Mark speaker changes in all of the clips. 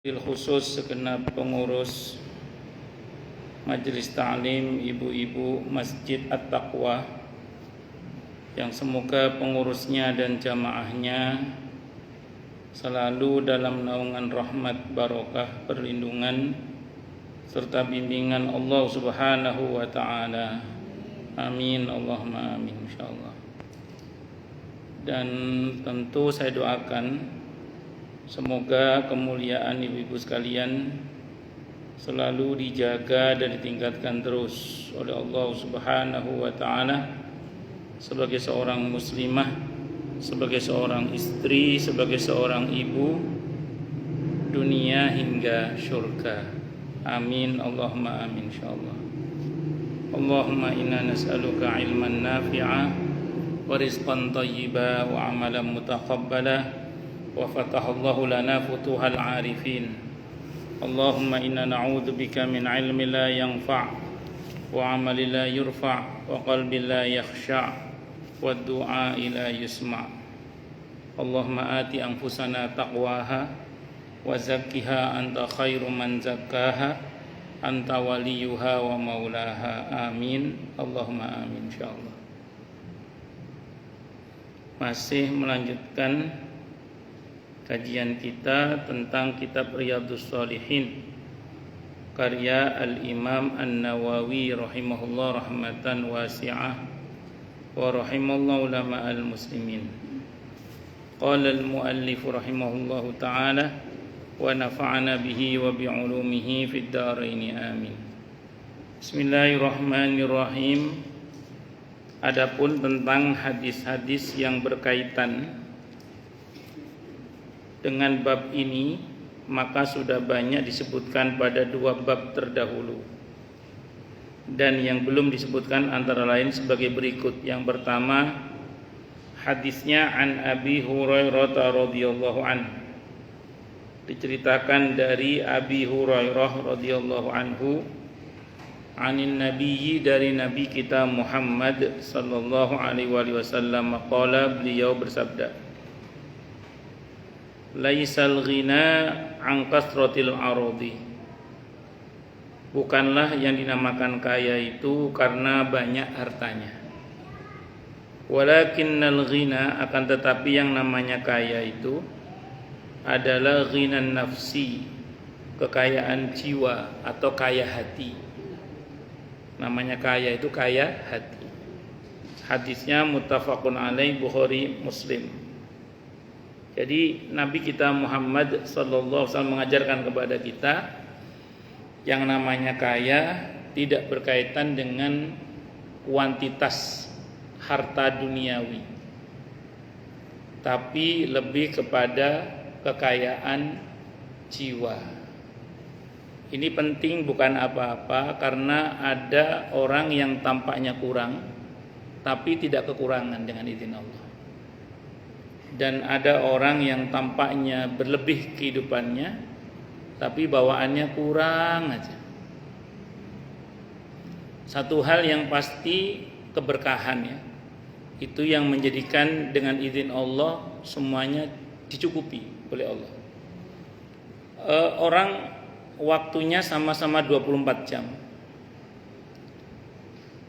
Speaker 1: Khusus segenap pengurus Majelis Ta'lim Ibu-ibu Masjid At-Taqwa, yang semoga pengurusnya dan jamaahnya selalu dalam naungan rahmat, barokah, perlindungan serta bimbingan Allah Subhanahu wa ta'ala. Amin, Allahumma amin, insyaallah. Dan tentu saya doakan semoga kemuliaan ibu-ibu sekalian selalu dijaga dan ditingkatkan terus oleh Allah Subhanahu wa ta'ala sebagai seorang muslimah, sebagai seorang istri, sebagai seorang ibu, dunia hingga syurga. Amin, Allahumma amin, insyaallah. Allahumma inna nas'aluka ilman nafi'a wa rizqan thayyiba wa amalan mutaqabbala wa fatahallahu lana futuhal arifin. Allahumma inna na'udzubika min ilmi la yanfa' wa amali la yurfa' wa qalbi la yakhsha' wa du'a la yusma'. Allahumma ati anfusana taqwaha wa zakkiha anta khairu man zakkaha anta waliyuha wa maulaha. Amin, Allahumma amin, insyaallah. Masih melanjutkan kajian kita tentang kitab Riyadhus Shalihin karya Al-Imam An-Nawawi rahimahullah rahmatan wasi'ah wa rahimallahu ulama al-muslimin. Qala al-muallif rahimahullahu ta'ala wa nafa'ana bihi wa bi'ulumihi fid dharain amin. Bismillahirrahmanirrahim. Adapun tentang hadis-hadis yang berkaitan dengan bab ini, maka sudah banyak disebutkan pada dua bab terdahulu, dan yang belum disebutkan antara lain sebagai berikut. Yang pertama, hadisnya an Abi Hurairah radhiyallahu anhu, diceritakan dari Abi Hurairah radhiyallahu anhu, anin nabiyyi, dari nabi kita Muhammad sallallahu alaihi wasallam, qala, beliau bersabda, laisal ghina an kasratil aradi, bukanlah yang dinamakan kaya itu karena banyak hartanya. Walakinnal ghina, akan tetapi yang namanya kaya itu adalah ghinan nafsi, kekayaan jiwa atau kaya hati. Namanya kaya itu kaya hati. Hadisnya muttafaqun alaih, Bukhari Muslim. Jadi Nabi kita Muhammad sallallahu alaihi wasallam mengajarkan kepada kita yang namanya kaya tidak berkaitan dengan kuantitas harta duniawi, tapi lebih kepada kekayaan jiwa. Ini penting bukan apa-apa, karena ada orang yang tampaknya kurang tapi tidak kekurangan dengan izin Allah. Dan ada orang yang tampaknya berlebih kehidupannya tapi bawaannya kurang aja. Satu hal yang pasti, keberkahan ya, itu yang menjadikan dengan izin Allah semuanya dicukupi oleh Allah. Orang waktunya sama-sama 24 jam,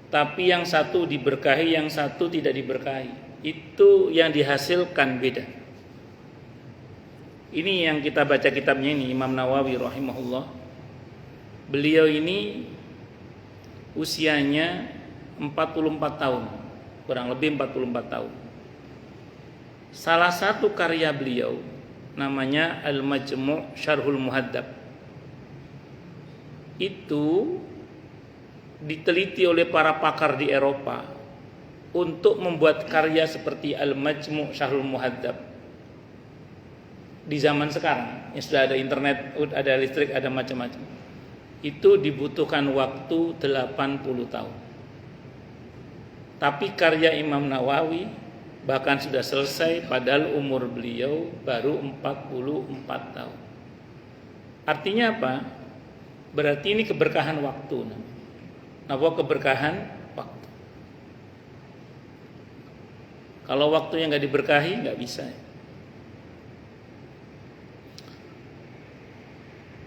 Speaker 1: tapi yang satu diberkahi, yang satu tidak diberkahi. Itu yang dihasilkan beda. Ini yang kita baca kitabnya ini, Imam Nawawi rahimahullah. Beliau ini usianya 44 tahun, kurang lebih 44 tahun. Salah satu karya beliau namanya Al-Majmu' Syarhul Muhadzab. Itu diteliti oleh para pakar di Eropa untuk membuat karya seperti Al-Majmu' Syarhul Muhadzab di zaman sekarang yang sudah ada internet, ada listrik, ada macam-macam. Itu dibutuhkan waktu 80 tahun. Tapi karya Imam Nawawi bahkan sudah selesai padahal umur beliau baru 44 tahun. Artinya apa? Berarti ini keberkahan waktu. Apa keberkahan waktu? Kalau waktunya nggak diberkahi, nggak bisa.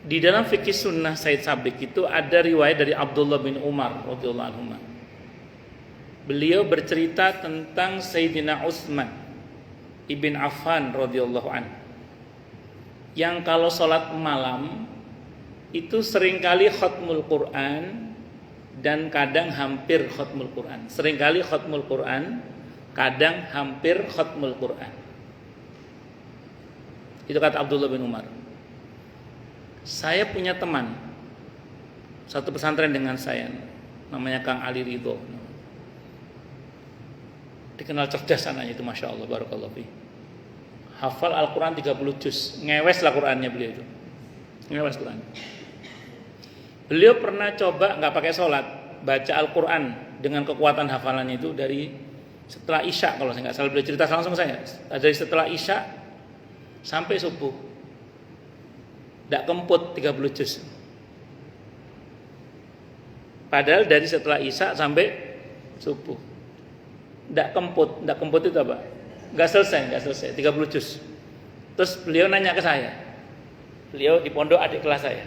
Speaker 1: Di dalam fikih sunnah Said Sabiq itu ada riwayat dari Abdullah bin Umar radhiyallahu anhu. Beliau bercerita tentang Sayyidina Utsman ibn Affan radhiyallahu anhu, yang kalau sholat malam itu seringkali khatmul Quran dan kadang hampir khatmul Quran. Seringkali khatmul Quran, kadang hampir khatmul Quran. Itu kata Abdullah bin Umar. Saya punya teman satu pesantren dengan saya, namanya Kang Ali Ridho. Dikenal cerdas anaknya itu, masya Allah, barakallahu fi. Hafal Al-Quran 30 juz, ngewes lah Qurannya beliau itu, ngewes Quran. Beliau pernah coba nggak pakai sholat, baca Al-Quran dengan kekuatan hafalannya itu dari setelah Isya, kalau saya nggak salah beliau cerita langsung saya, dari setelah Isya sampai subuh. Tidak kemput 30 juz. Padahal dari setelah Isya sampai subuh. Tidak kemput itu apa? Gak selesai 30 juz. Terus beliau nanya ke saya. Beliau di pondok adik kelas saya.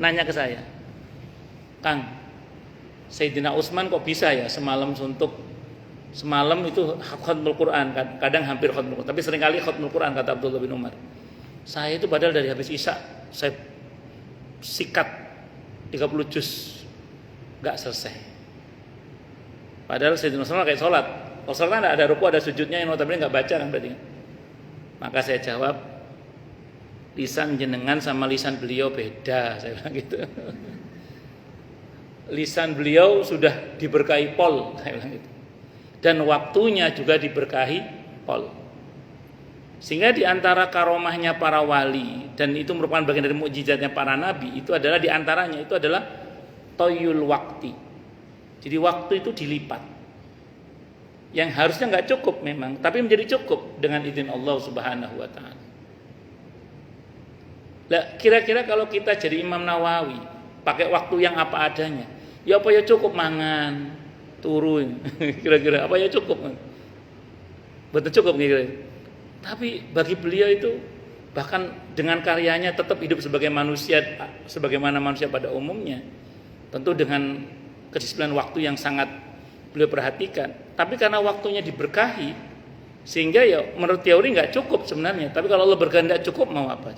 Speaker 1: Nanya ke saya, Kang, Sayyidina Utsman kok bisa ya semalam itu khatmul Quran, kadang hampir khatmul Quran, tapi seringkali khatmul Quran, kata Abdullah bin Umar. Saya itu padahal dari habis Isya saya sikat 30 juz gak selesai. Padahal Sayyidina Utsman kayak sholat. Kalau sholat kan ada ruku, ada sujudnya, yang notabene gak baca kan berarti. Maka saya jawab, lisan jenengan sama lisan beliau beda, saya bilang gitu. Lisan beliau sudah diberkahi pol, saya bilang gitu. Dan waktunya juga diberkahi pol. Sehingga di antara karomahnya para wali, dan itu merupakan bagian dari mukjizatnya para nabi, itu adalah di antaranya itu adalah toyul wakti. Jadi waktu itu dilipat. Yang harusnya nggak cukup memang, tapi menjadi cukup dengan izin Allah Subhanahu wa taala. Lah, kira-kira kalau kita jadi Imam Nawawi, pakai waktu yang apa adanya, ya apa ya cukup mangan, turun. Kira-kira apa ya cukup? Betul cukup kira-kira. Tapi bagi beliau itu bahkan dengan karyanya tetap hidup sebagai manusia sebagaimana manusia pada umumnya. Tentu dengan kedisiplinan waktu yang sangat beliau perhatikan. Tapi karena waktunya diberkahi, sehingga ya menurut teori nggak cukup sebenarnya. Tapi kalau Allah berkehendak cukup, mau apa?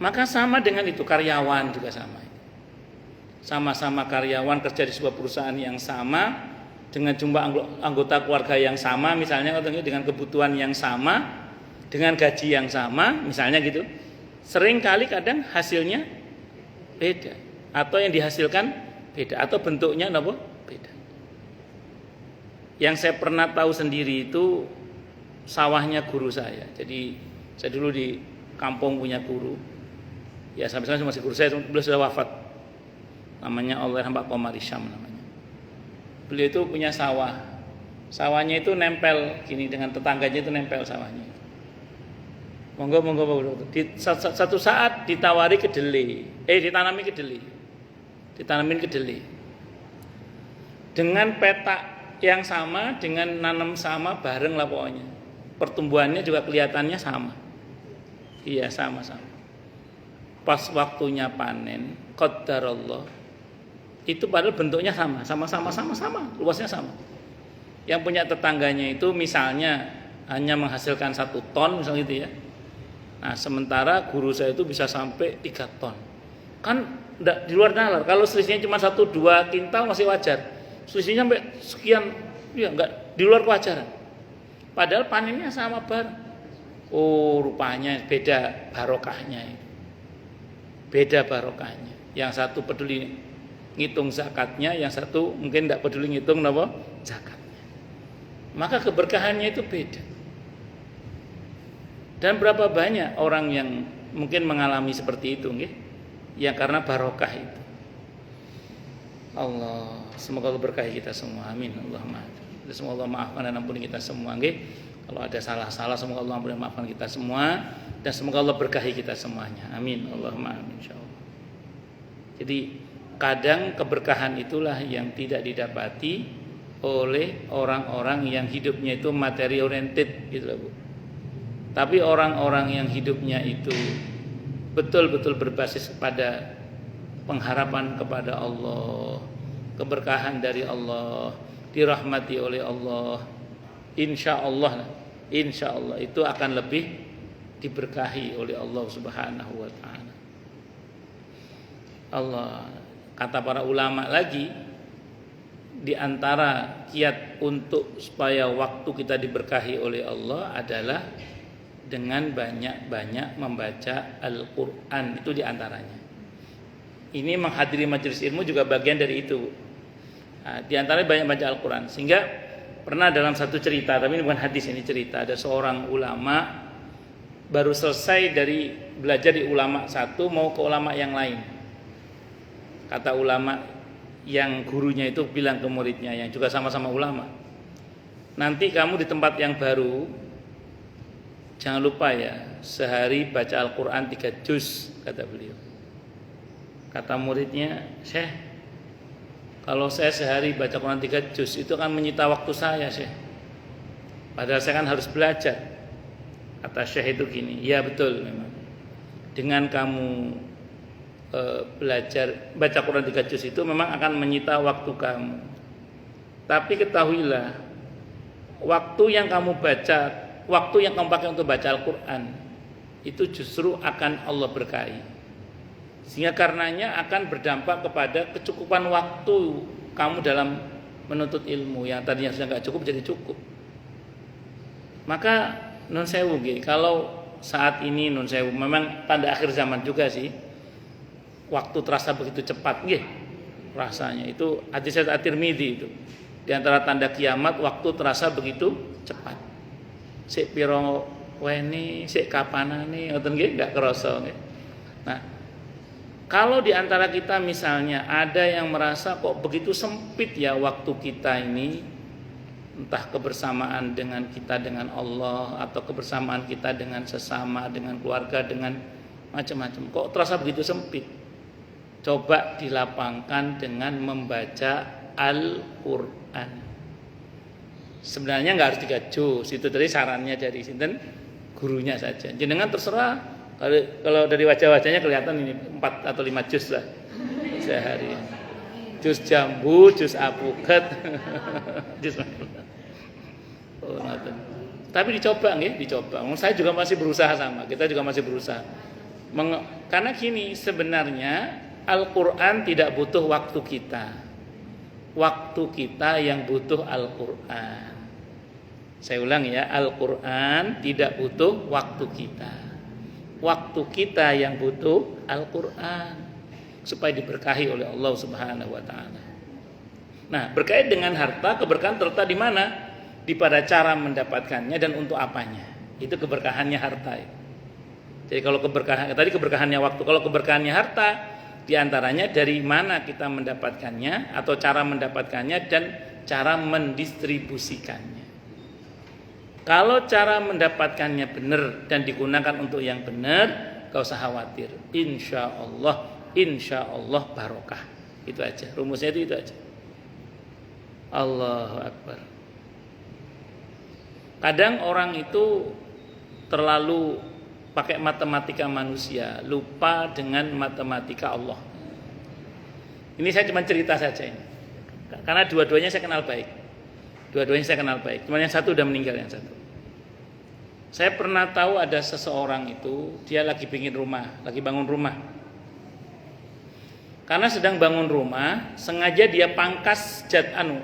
Speaker 1: Maka sama dengan itu, karyawan juga sama. Sama-sama karyawan kerja di sebuah perusahaan yang sama, dengan jumlah anggota keluarga yang sama, misalnya dengan kebutuhan yang sama, dengan gaji yang sama, misalnya gitu. Sering kali kadang hasilnya beda, atau yang dihasilkan beda, atau bentuknya beda. Yang saya pernah tahu sendiri itu sawahnya guru saya. Jadi saya dulu di kampung punya guru. Ya sampai sekarang masih guru saya, beliau sudah wafat. Namanya Allahyarham Pak Komar Isyam namanya. Beliau itu punya sawah. Sawahnya itu nempel gini dengan tetangganya, itu nempel sawahnya. Monggo. Di satu saat ditawari kedelai. Ditanami kedelai. Ditanamin kedelai. Dengan petak yang sama, dengan nanam sama, bareng lah pokoknya. Pertumbuhannya juga kelihatannya sama. Iya, sama-sama. Pas waktunya panen, qadarullah, itu padahal bentuknya sama, luasnya sama. Yang punya tetangganya itu misalnya hanya menghasilkan 1 ton misalnya gitu ya. Nah, sementara guru saya itu bisa sampai 3 ton. Kan di luar nalar. Kalau selisihnya cuma 1-2 kintal masih wajar. Selisihnya sampai sekian, ya enggak, di luar kewajaran. Padahal panennya sama bareng. Oh, rupanya beda barokahnya itu. Beda barokahnya. Yang satu peduli ngitung zakatnya, yang satu mungkin tidak peduli ngitung zakatnya. Maka keberkahannya itu beda. Dan berapa banyak orang yang mungkin mengalami seperti itu, nggih? Ya karena barokah itu. Allah, semoga Allah berkahi kita semua. Amin. Allahumma. Semoga Allah maafkan dan ampuni kita semua, nggih. Kalau ada salah-salah, semoga Allah ampuni dan maafkan kita semua, dan semoga Allah berkahi kita semuanya. Amin. Allahumma amin insyaallah. Jadi kadang keberkahan itulah yang tidak didapati oleh orang-orang yang hidupnya itu materi oriented gitu loh Bu. Tapi orang-orang yang hidupnya itu betul-betul berbasis pada pengharapan kepada Allah, keberkahan dari Allah, dirahmati oleh Allah, insya Allah itu akan lebih diberkahi oleh Allah Subhanahu wa ta'ala. Allah, kata para ulama lagi, di antara kiat untuk supaya waktu kita diberkahi oleh Allah adalah dengan banyak-banyak membaca Al-Quran. Itu di antaranya. Ini menghadiri majelis ilmu juga bagian dari itu. Nah, di antaranya banyak baca Al-Quran. Sehingga pernah dalam satu cerita, tapi ini bukan hadis, ini cerita, ada seorang ulama baru selesai dari belajar di ulama satu mau ke ulama yang lain. Kata ulama yang gurunya itu bilang ke muridnya yang juga sama-sama ulama, nanti kamu di tempat yang baru jangan lupa ya, sehari baca Al-Quran 3 juz, kata beliau. Kata muridnya, Syekh, kalau saya sehari baca Quran 3 juz itu akan menyita waktu saya, Syekh. Padahal saya kan harus belajar. Kata Syekh itu gini, ya betul memang. Dengan kamu belajar baca Quran 3 juz itu memang akan menyita waktu kamu. Tapi ketahuilah, waktu yang kamu baca, waktu yang kamu pakai untuk baca Al-Quran itu justru akan Allah berkahi. Sehingga karenanya akan berdampak kepada kecukupan waktu kamu dalam menuntut ilmu. Yang tadinya sudah nggak cukup jadi cukup. Maka nun sewu, kalau saat ini nun sewu memang tanda akhir zaman juga sih. Waktu terasa begitu cepat, rasanya itu hadis At-Tirmidzi itu. Di antara tanda kiamat waktu terasa begitu cepat. Sik piro weni, sik kapanane, ngoten nggih enggak kerasa nggih. Nah, kalau di antara kita misalnya ada yang merasa kok begitu sempit ya waktu kita ini, entah kebersamaan dengan kita dengan Allah atau kebersamaan kita dengan sesama, dengan keluarga, dengan macam-macam, kok terasa begitu sempit. Coba dilapangkan dengan membaca Al-Quran. Sebenarnya nggak harus 3 juz, itu tadi sarannya dari sinten gurunya saja. Jenengan terserah, kalau dari wajah-wajahnya kelihatan ini 4 atau 5 juz lah sehari. Juz jambu, juz apukat, juz tapi dicoba nggih, dicoba. Saya juga masih berusaha sama, kita juga masih berusaha. Karena gini, sebenarnya Al-Quran tidak butuh waktu kita. Waktu kita yang butuh Al-Quran. Saya ulang ya, Al-Quran tidak butuh waktu kita. Waktu kita yang butuh Al-Quran supaya diberkahi oleh Allah Subhanahu wa ta'ala. Nah, berkait dengan harta, keberkahan terletak di mana? Di pada cara mendapatkannya dan untuk apanya. Itu keberkahannya harta. Jadi kalau keberkahan tadi keberkahannya waktu, kalau keberkahannya harta, di antaranya dari mana kita mendapatkannya atau cara mendapatkannya dan cara mendistribusikannya. Kalau cara mendapatkannya benar dan digunakan untuk yang benar, gak usah khawatir. Insya Allah barokah. Itu aja. Rumusnya itu aja. Allahu Akbar. Kadang orang itu terlalu pakai matematika manusia, lupa dengan matematika Allah. Ini saya cuma cerita saja ini. Karena dua-duanya saya kenal baik. Cuma yang satu udah meninggal, yang satu. Saya pernah tahu ada seseorang itu, dia lagi bikin rumah, lagi bangun rumah. Karena sedang bangun rumah, sengaja dia pangkas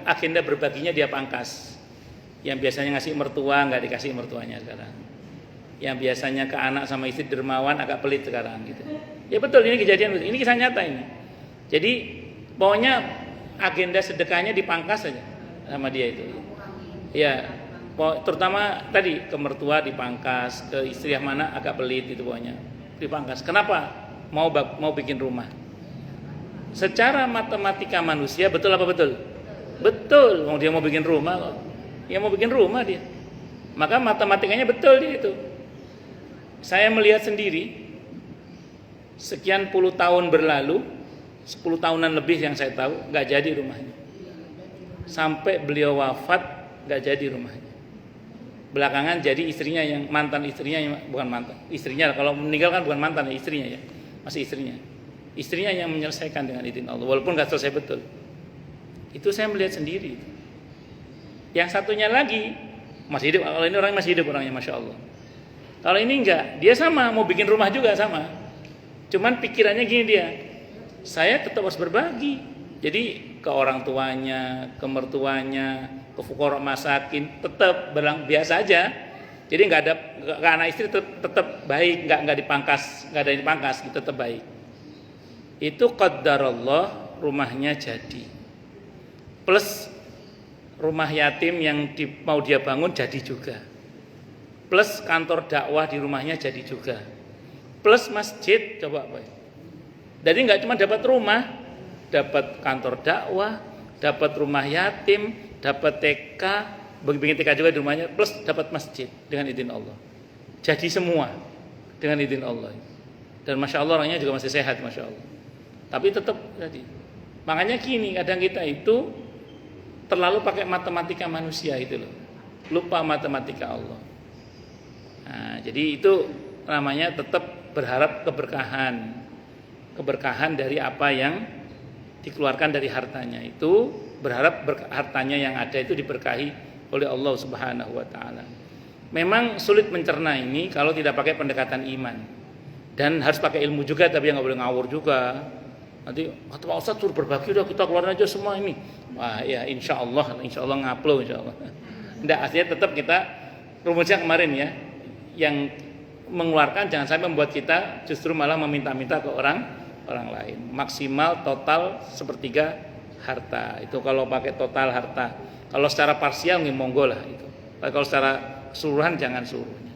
Speaker 1: agenda berbaginya dia pangkas. Yang biasanya ngasih mertua nggak dikasih mertuanya sekarang. Yang biasanya ke anak sama istri dermawan agak pelit sekarang gitu. Ya betul, ini kejadian, ini kisah nyata ini. Jadi pokoknya agenda sedekahnya dipangkas saja sama dia itu. Ya, terutama tadi ke mertua dipangkas, ke istri yang mana agak pelit itu pokoknya dipangkas. Kenapa? Mau bikin rumah. Secara matematika manusia betul apa betul? Betul. Dia mau bikin rumah kok. Ya mau bikin rumah dia. Maka matematikanya betul dia itu. Saya melihat sendiri, sekian puluh tahun berlalu, 10 tahunan lebih yang saya tahu, gak jadi rumahnya. Sampai beliau wafat, gak jadi rumahnya. Belakangan jadi istrinya yang mantan istrinya yang bukan mantan. Istrinya kalau meninggal kan bukan mantan, istrinya ya. Masih istrinya. Istrinya yang menyelesaikan dengan izin Allah walaupun enggak selesai betul. Itu saya melihat sendiri. Yang satunya lagi masih hidup. Kalau ini orang masih hidup orangnya, masya Allah. Kalau ini enggak, dia sama mau bikin rumah juga sama. Cuman pikirannya gini dia, saya tetap harus berbagi. Jadi ke orang tuanya, ke mertuanya, ke fuqara masakin tetap biasa aja. Jadi enggak ada ke anak istri tetap baik, enggak dipangkas, enggak ada yang dipangkas, tetap baik. Itu qaddarallah rumahnya jadi. Plus rumah yatim yang mau dia bangun jadi juga. Plus kantor dakwah di rumahnya jadi juga. Plus masjid, coba Pak. Jadi nggak cuma dapat rumah, dapat kantor dakwah, dapat rumah yatim, dapat TK, bikin TK juga di rumahnya, plus dapat masjid dengan izin Allah. Jadi semua dengan izin Allah. Dan masya Allah orangnya juga masih sehat, masya Allah. Tapi tetap jadi. Makanya gini, kadang kita itu terlalu pakai matematika manusia itu loh, lupa matematika Allah. Nah, jadi itu namanya tetap berharap keberkahan dari apa yang dikeluarkan dari hartanya itu, berharap hartanya yang ada itu diberkahi oleh Allah Subhanahu wa taala. Memang sulit mencerna ini kalau tidak pakai pendekatan iman. Dan harus pakai ilmu juga, tapi nggak boleh ngawur juga. Nanti kata Pak Ustadz suruh berbagi, udah kita keluarin aja semua ini. Wah ya insya Allah ngaplo insya Allah. Nggak, artinya tetap kita rumusnya kemarin ya, yang mengeluarkan jangan sampai membuat kita justru malah meminta-minta ke orang lain. Maksimal total sepertiga harta. Itu kalau pakai total harta. Kalau secara parsial nggih monggo lah itu. Kalau secara keseluruhan jangan seluruhnya.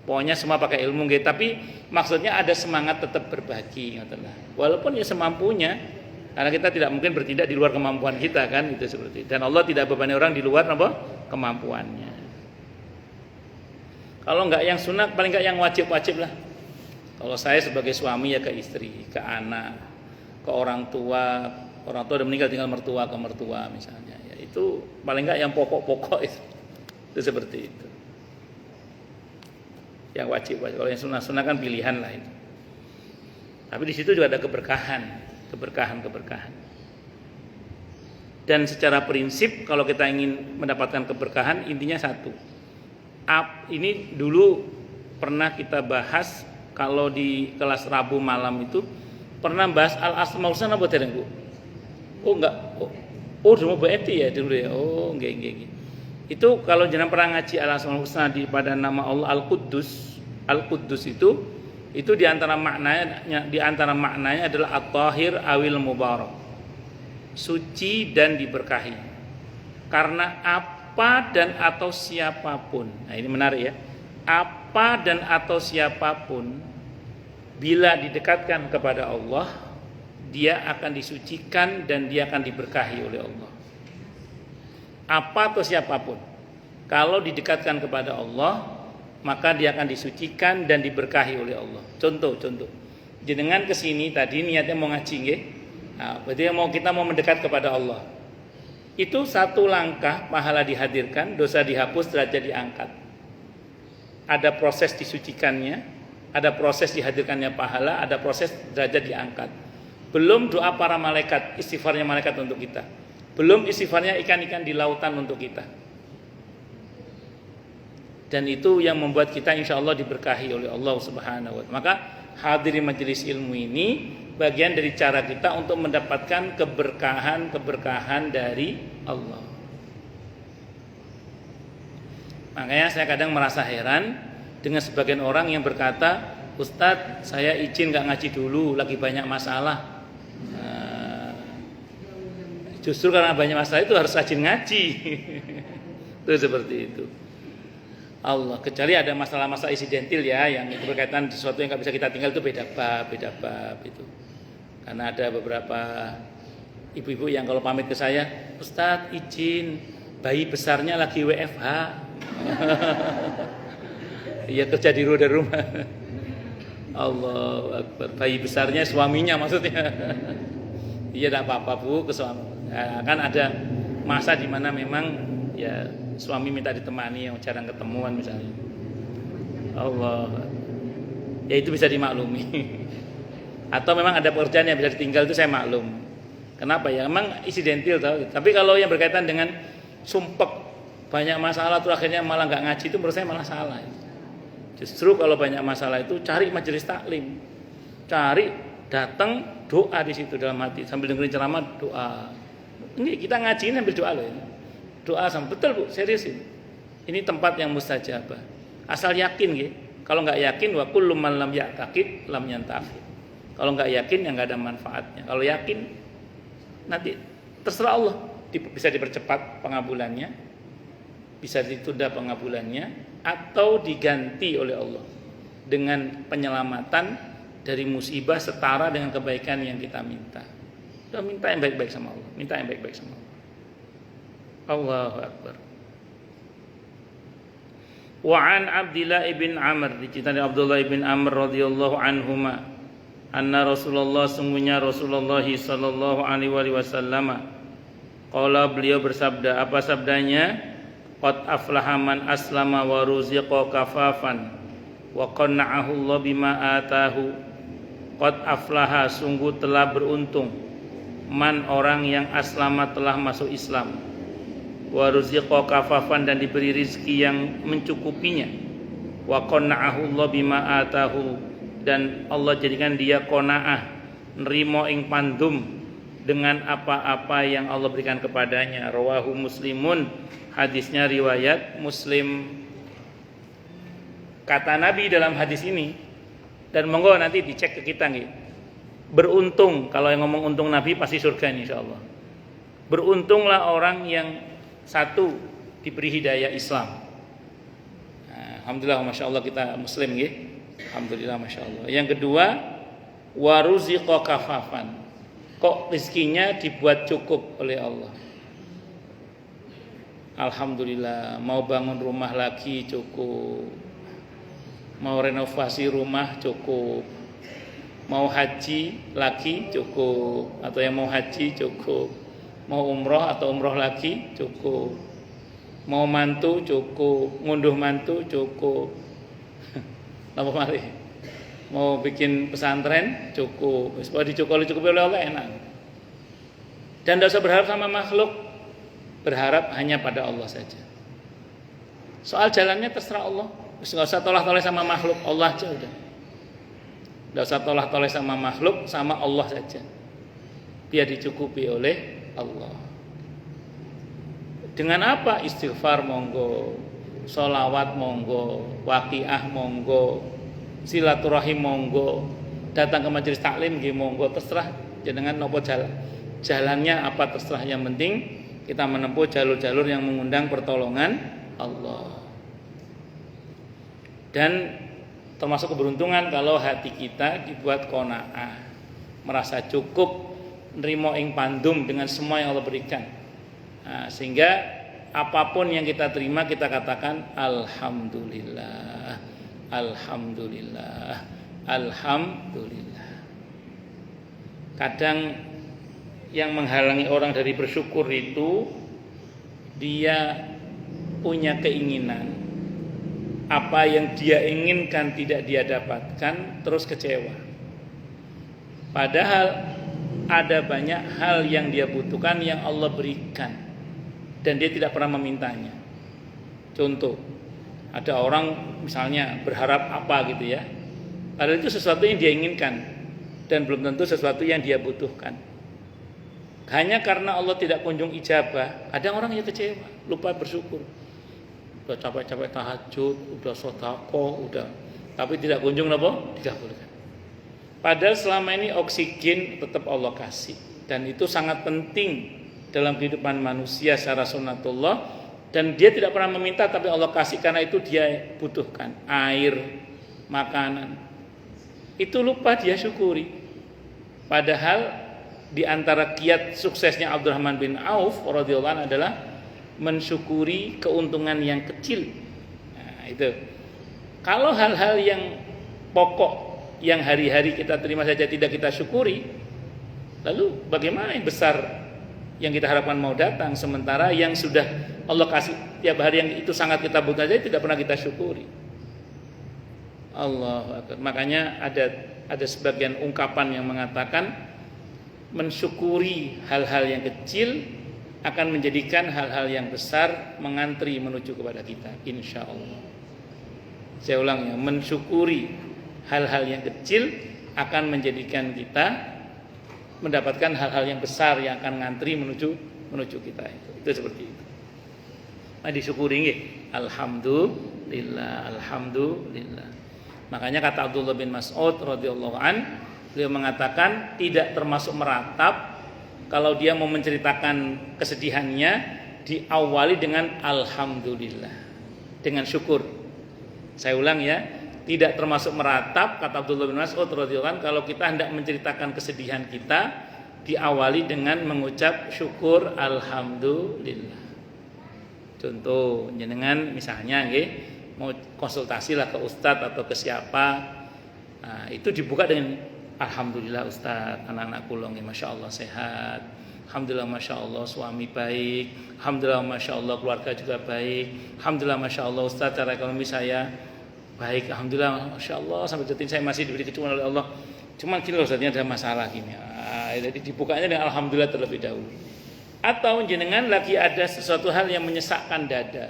Speaker 1: Pokoknya semua pakai ilmu gitu, tapi maksudnya ada semangat tetap berbagi ngoten lah. Walaupun ya semampunya, karena kita tidak mungkin bertindak di luar kemampuan kita kan, itu seperti itu. Dan Allah tidak bebani orang di luar apa? Kemampuannya. Kalau enggak yang sunat, paling enggak yang wajib-wajib lah. Kalau saya sebagai suami ya ke istri, ke anak, ke orang tua udah meninggal tinggal mertua ke mertua misalnya. Ya itu paling enggak yang pokok-pokok itu seperti itu. Yang wajib. Kalau yang sunnah kan pilihan lah itu. Tapi di situ juga ada keberkahan. Dan secara prinsip kalau kita ingin mendapatkan keberkahan intinya satu. Ini dulu pernah kita bahas kalau di kelas Rabu malam itu pernah bahas al-asmaul husna apa tidak Bu? Oh enggak. Oh dulu berarti ya dulu ya. Oh enggak. Itu kalau jangan pernah ngaji al-asmaul husna pada nama Allah Al-Quddus itu di antara maknanya adalah at-tahir awil mubarak. Suci dan diberkahi. Karena apa dan atau siapapun. Nah, ini menarik ya. Apa dan atau siapapun bila didekatkan kepada Allah, dia akan disucikan dan dia akan diberkahi oleh Allah. Apa atau siapapun, kalau didekatkan kepada Allah, maka dia akan disucikan dan diberkahi oleh Allah. Contoh. Jenengan kesini tadi niatnya mau ngaji nggih. Nah, berarti kita mau mendekat kepada Allah. Itu satu langkah pahala dihadirkan, dosa dihapus, derajat diangkat. Ada proses disucikannya, ada proses dihadirkannya pahala, ada proses derajat diangkat. Belum doa para malaikat, istighfarnya malaikat untuk kita. Belum istighfarnya ikan-ikan di lautan untuk kita. Dan itu yang membuat kita insya Allah diberkahi oleh Allah Subhanahu wa ta'ala. Maka hadiri majelis ilmu ini bagian dari cara kita untuk mendapatkan keberkahan dari Allah. Makanya saya kadang merasa heran dengan sebagian orang yang berkata, Ustadz saya izin gak ngaji dulu, lagi banyak masalah. Justru karena banyak masalah itu harus rajin ngaji. Itu seperti itu. Allah, kecuali ada masalah-masalah insidentil ya, yang itu berkaitan sesuatu yang nggak bisa kita tinggal, itu beda bab itu. Karena ada beberapa ibu-ibu yang kalau pamit ke saya, Ustadz izin, bayi besarnya lagi WFH. Iya kerja di luar rumah. Allahu Akbar, bayi besarnya suaminya maksudnya. Iya tidak apa-apa Bu, ke suami. Nah, kan ada masa di mana memang ya suami minta ditemani yang jarang ketemuan misalnya. Allah, ya itu bisa dimaklumi. Atau memang ada pekerjaan yang bisa ditinggal, itu saya maklum. Kenapa ya? Memang insidental tahu. Tapi kalau yang berkaitan dengan sumpek banyak masalah terus akhirnya malah nggak ngaji, itu menurut saya malah salah. Justru kalau banyak masalah itu cari majelis taklim, cari datang doa di situ dalam hati sambil dengerin ceramah doa. Ini kita ngaji ini sambil doa loh ini. Doa sama betul Bu, serius ini. Ini tempat yang mustajabah. Asal yakin gitu. Kalau nggak yakin wa kullu man lam ya'taqid lam yantafi. Kalau nggak yakin ya nggak ada manfaatnya. Kalau yakin nanti terserah Allah, bisa dipercepat pengabulannya, bisa ditunda pengabulannya, atau diganti oleh Allah dengan penyelamatan dari musibah setara dengan kebaikan yang kita minta. Kita minta yang baik-baik sama Allah, minta yang baik-baik sama Allah. Allahu Akbar. Wa an Abdullah ibn Amr, diceritakan Abdullah ibn Amr radhiyallahu anhuma, anna Rasulullah, sungguhnya Rasulullah sallallahu alaihi wasallam, qala, beliau bersabda, apa sabdanya? Qad aflaha man aslama wa ruziqa kafafan wa qanna'ahu Allah bima atahu. Qad aflaha, sungguh telah beruntung, man, orang yang aslama telah masuk Islam, wa ruziqa kafafan, dan diberi rizki yang mencukupinya, wa qanna'ahu Allah bima atahu, dan Allah jadikan dia qanaah, nerimo ing pandum dengan apa-apa yang Allah berikan kepadanya. Rawahu Muslimun, hadisnya riwayat Muslim. Kata Nabi dalam hadis ini, dan monggo nanti dicek ke kita nih. Beruntung, kalau yang ngomong untung Nabi pasti surga insyaallah. Beruntunglah orang yang satu diberi hidayah Islam. Nah, alhamdulillah, masya Allah kita Muslim nih. Alhamdulillah, masya Allah. Yang kedua, waruziqa kafafan. Kok rezekinya dibuat cukup oleh Allah. Alhamdulillah, mau bangun rumah lagi cukup, mau renovasi rumah cukup, mau haji lagi cukup, atau yang mau haji cukup, mau umroh atau umroh lagi cukup, mau mantu cukup, ngunduh mantu cukup, apa mari, mau bikin pesantren cukup, supaya dicukupi oleh Allah enak. Dan tidak usah berharap sama makhluk, berharap hanya pada Allah saja. Soal jalannya terserah Allah, nggak usah tolak-tolak sama makhluk, Allah aja udah. Nggak usah tolak-tolak sama makhluk, sama Allah saja. Biar dicukupi oleh Allah. Dengan apa? Istighfar monggo, sholawat monggo, waqiah monggo, silaturahim monggo, datang ke majelis taklim nggih monggo, terserah jenengan nopo jalannya apa terserah, yang penting kita menempuh jalur-jalur yang mengundang pertolongan Allah. Dan termasuk keberuntungan kalau hati kita dibuat qanaah, merasa cukup, nrimo ing pandum dengan semua yang Allah berikan. Nah, sehingga apapun yang kita terima kita katakan alhamdulillah, alhamdulillah, alhamdulillah. Kadang yang menghalangi orang dari bersyukur itu dia punya keinginan, apa yang dia inginkan tidak dia dapatkan, terus kecewa. Padahal ada banyak hal yang dia butuhkan yang Allah berikan dan dia tidak pernah memintanya. Contoh, ada orang misalnya berharap apa gitu ya, padahal itu sesuatu yang dia inginkan dan belum tentu sesuatu yang dia butuhkan. Hanya karena Allah tidak kunjung ijabah, ada orang yang kecewa, lupa bersyukur. Udah capek-capek tahajud, udah sedekah, udah, tapi tidak kunjung apa? Dikabulkan. Padahal selama ini oksigen tetap Allah kasih, dan itu sangat penting dalam kehidupan manusia secara sunatullah, dan dia tidak pernah meminta tapi Allah kasih karena itu dia butuhkan, air, makanan. Itu lupa dia syukuri. Padahal di antara kiat suksesnya Abdurrahman bin Auf radhiyallahu anhu adalah mensyukuri keuntungan yang kecil. Nah, itu. Kalau hal-hal yang pokok yang hari-hari kita terima saja tidak kita syukuri, lalu bagaimana yang besar yang kita harapkan mau datang, sementara yang sudah Allah kasih tiap hari yang itu sangat kita butuh saja tidak pernah kita syukuri. Allah, makanya ada sebagian ungkapan yang mengatakan mensyukuri hal-hal yang kecil akan menjadikan hal-hal yang besar mengantri menuju kepada kita, insya Allah. Saya ulang ya, mensyukuri hal-hal yang kecil akan menjadikan kita mendapatkan hal-hal yang besar yang akan ngantri menuju kita itu seperti itu. Nah, disyukuri nggih. Alhamdulillah, alhamdulillah. Makanya kata Abdullah bin Mas'ud radhiyallahu an, beliau mengatakan tidak termasuk meratap kalau dia mau menceritakan kesedihannya diawali dengan alhamdulillah, dengan syukur. Saya ulang ya, tidak termasuk meratap kata Abdullah bin Mas'ud radhiyallahu an kalau kita hendak menceritakan kesedihan kita diawali dengan mengucap syukur alhamdulillah. Contoh jenengan misalnya nggih mau konsultasi lah ke ustadz atau ke siapa, nah, itu dibuka dengan alhamdulillah ustadz, anak-anak kula nggih masyaallah sehat, alhamdulillah masyaallah suami baik, alhamdulillah masyaallah keluarga juga baik, alhamdulillah masyaallah ustadz cara ekonomi saya baik, alhamdulillah masyaallah sampai detik saya masih diberi kecukupan oleh Allah. Cuman gini loh ustadznya ada masalah gini. Jadi dibukanya dengan alhamdulillah terlebih dahulu. Atau jenengan lagi ada sesuatu hal yang menyesakkan dada,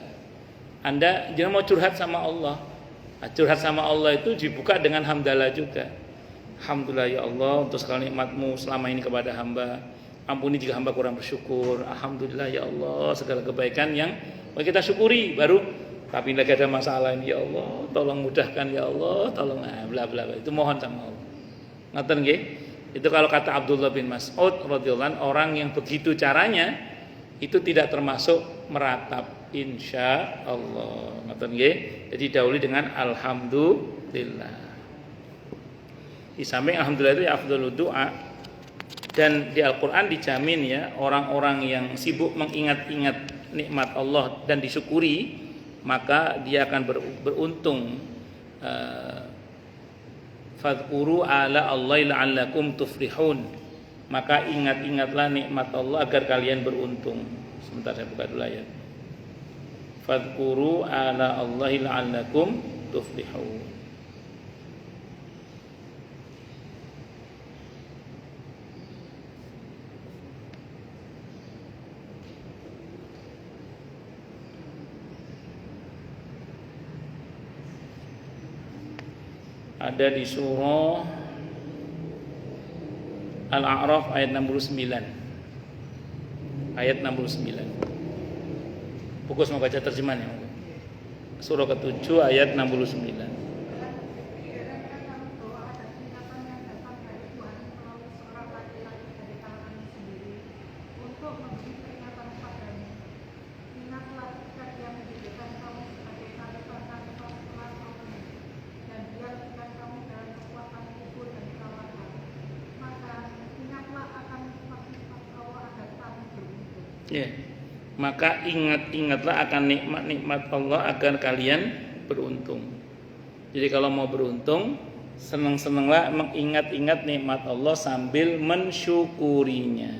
Speaker 1: Anda jangan mau curhat sama Allah. Nah, curhat sama Allah itu dibuka dengan hamdalah juga. Alhamdulillah ya Allah untuk segala nikmat-Mu selama ini kepada hamba. Ampuni jika hamba kurang bersyukur. Alhamdulillah ya Allah segala kebaikan yang kita syukuri. Baru tapi lagi ada masalah ini ya Allah, tolong mudahkan ya Allah, tolong bla bla bla. Itu mohon sama Allah. Ngoten nggih? Itu kalau kata Abdullah bin Mas'ud radhiyallahu anhu, orang yang begitu caranya itu tidak termasuk meratap, insya Allah. Ngoten nggih. Jadi dahului dengan alhamdulillah. Di samping alhamdulillah itu ya afdhalud doa. Dan di Al-Qur'an dijamin ya orang-orang yang sibuk mengingat-ingat nikmat Allah dan disyukuri, maka dia akan beruntung. Fadhkuru ala Allahi la'allakum tuflihun. Maka ingat-ingatlah nikmat Allah agar kalian beruntung. Sebentar saya buka dulu ayat. Fadhkuru ala Allahi la'allakum tuflihun. Ada di surah Al-A'raf ayat 69. Ayat 69. Fokus mau baca terjemahannya. Surah ke-7 ayat 69. Ya, maka ingat-ingatlah akan nikmat-nikmat Allah agar kalian beruntung. Jadi kalau mau beruntung, senang-senanglah mengingat-ingat nikmat Allah sambil mensyukurinya.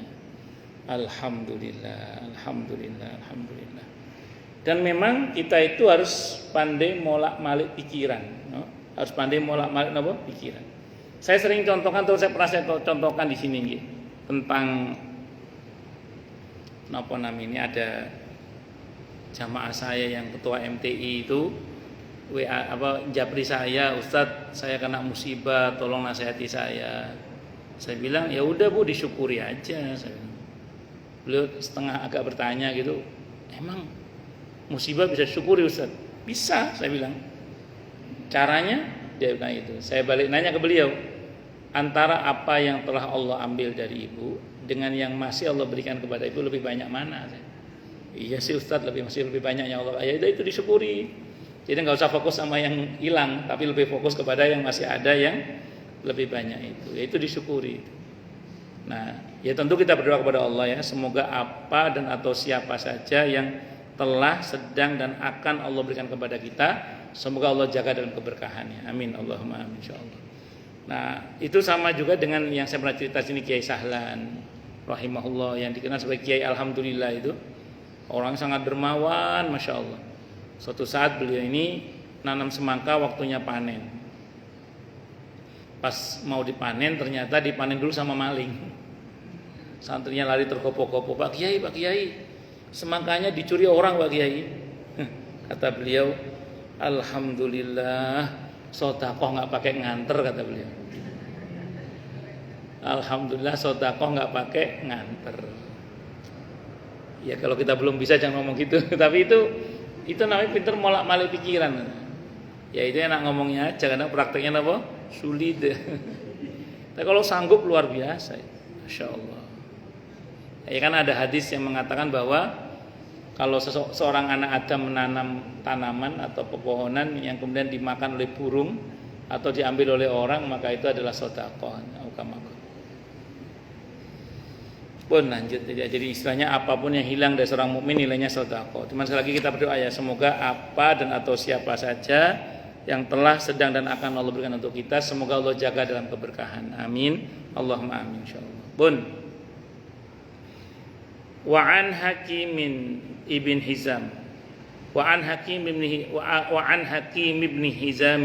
Speaker 1: Alhamdulillah, alhamdulillah, alhamdulillah. Dan memang kita itu harus pandai molak-malik pikiran, no? Harus pandai molak-malik apa? Pikiran. Saya sering contohkan, terus saya pernah contohkan di sini gitu, tentang apa namanya, ada jamaah saya yang ketua MTI itu WA japri saya, Ustadz saya kena musibah, tolong nasihati saya. Saya bilang ya udah Bu, disyukuri aja. Saya bilang. Beliau setengah agak bertanya gitu, emang musibah bisa syukuri Ustadz? Bisa, saya bilang. Caranya dia bilang itu. Saya balik nanya ke beliau, antara apa yang telah Allah ambil dari ibu dengan yang masih Allah berikan kepada ibu lebih banyak mana? Iya sih Ustadz, masih lebih banyak yang Allah. Ya itu disyukuri. Jadi nggak usah fokus sama yang hilang, tapi lebih fokus kepada yang masih ada yang lebih banyak itu. Ya itu disyukuri. Nah, ya tentu kita berdoa kepada Allah ya, semoga apa dan atau siapa saja yang telah, sedang dan akan Allah berikan kepada kita, semoga Allah jaga dalam keberkahannya. Amin Allahumma amin insyaallah. Nah, itu sama juga dengan yang saya pernah cerita sini, Kiai Sahlan rahimahullah yang dikenal sebagai Kiai Alhamdulillah itu. Orang sangat dermawan, Masya Allah. Suatu saat beliau ini nanam semangka, waktunya panen. Pas mau dipanen, ternyata dipanen dulu sama maling. Santrinya lari tergopoh-gopoh, Pak Kiai, semangkanya dicuri orang, Pak Kiai. Kata beliau, alhamdulillah, sodakoh nggak pakai nganter, kata beliau. Alhamdulillah, sodakoh nggak pakai nganter. Ya kalau kita belum bisa jangan ngomong gitu. Tapi itu namanya pinter molak-malik pikiran. Ya itu enak ngomongnya aja, karena prakteknya apa? Sulit. Tapi kalau sanggup luar biasa, Masya Allah. Ya kan ada hadis yang mengatakan bahwa kalau seorang anak Adam menanam tanaman atau pepohonan yang kemudian dimakan oleh burung atau diambil oleh orang, maka itu adalah sedekah. Pun lanjut, jadi istilahnya apapun yang hilang dari seorang mukmin nilainya sedekah. Cuman sekali lagi kita berdoa ya, semoga apa dan atau siapa saja yang telah, sedang dan akan Allah berikan untuk kita, semoga Allah jaga dalam keberkahan. Amin. Allahumma amin insyaallah. Pun wa an Hakim ibn Hizam wa an Hakim ibn Hizam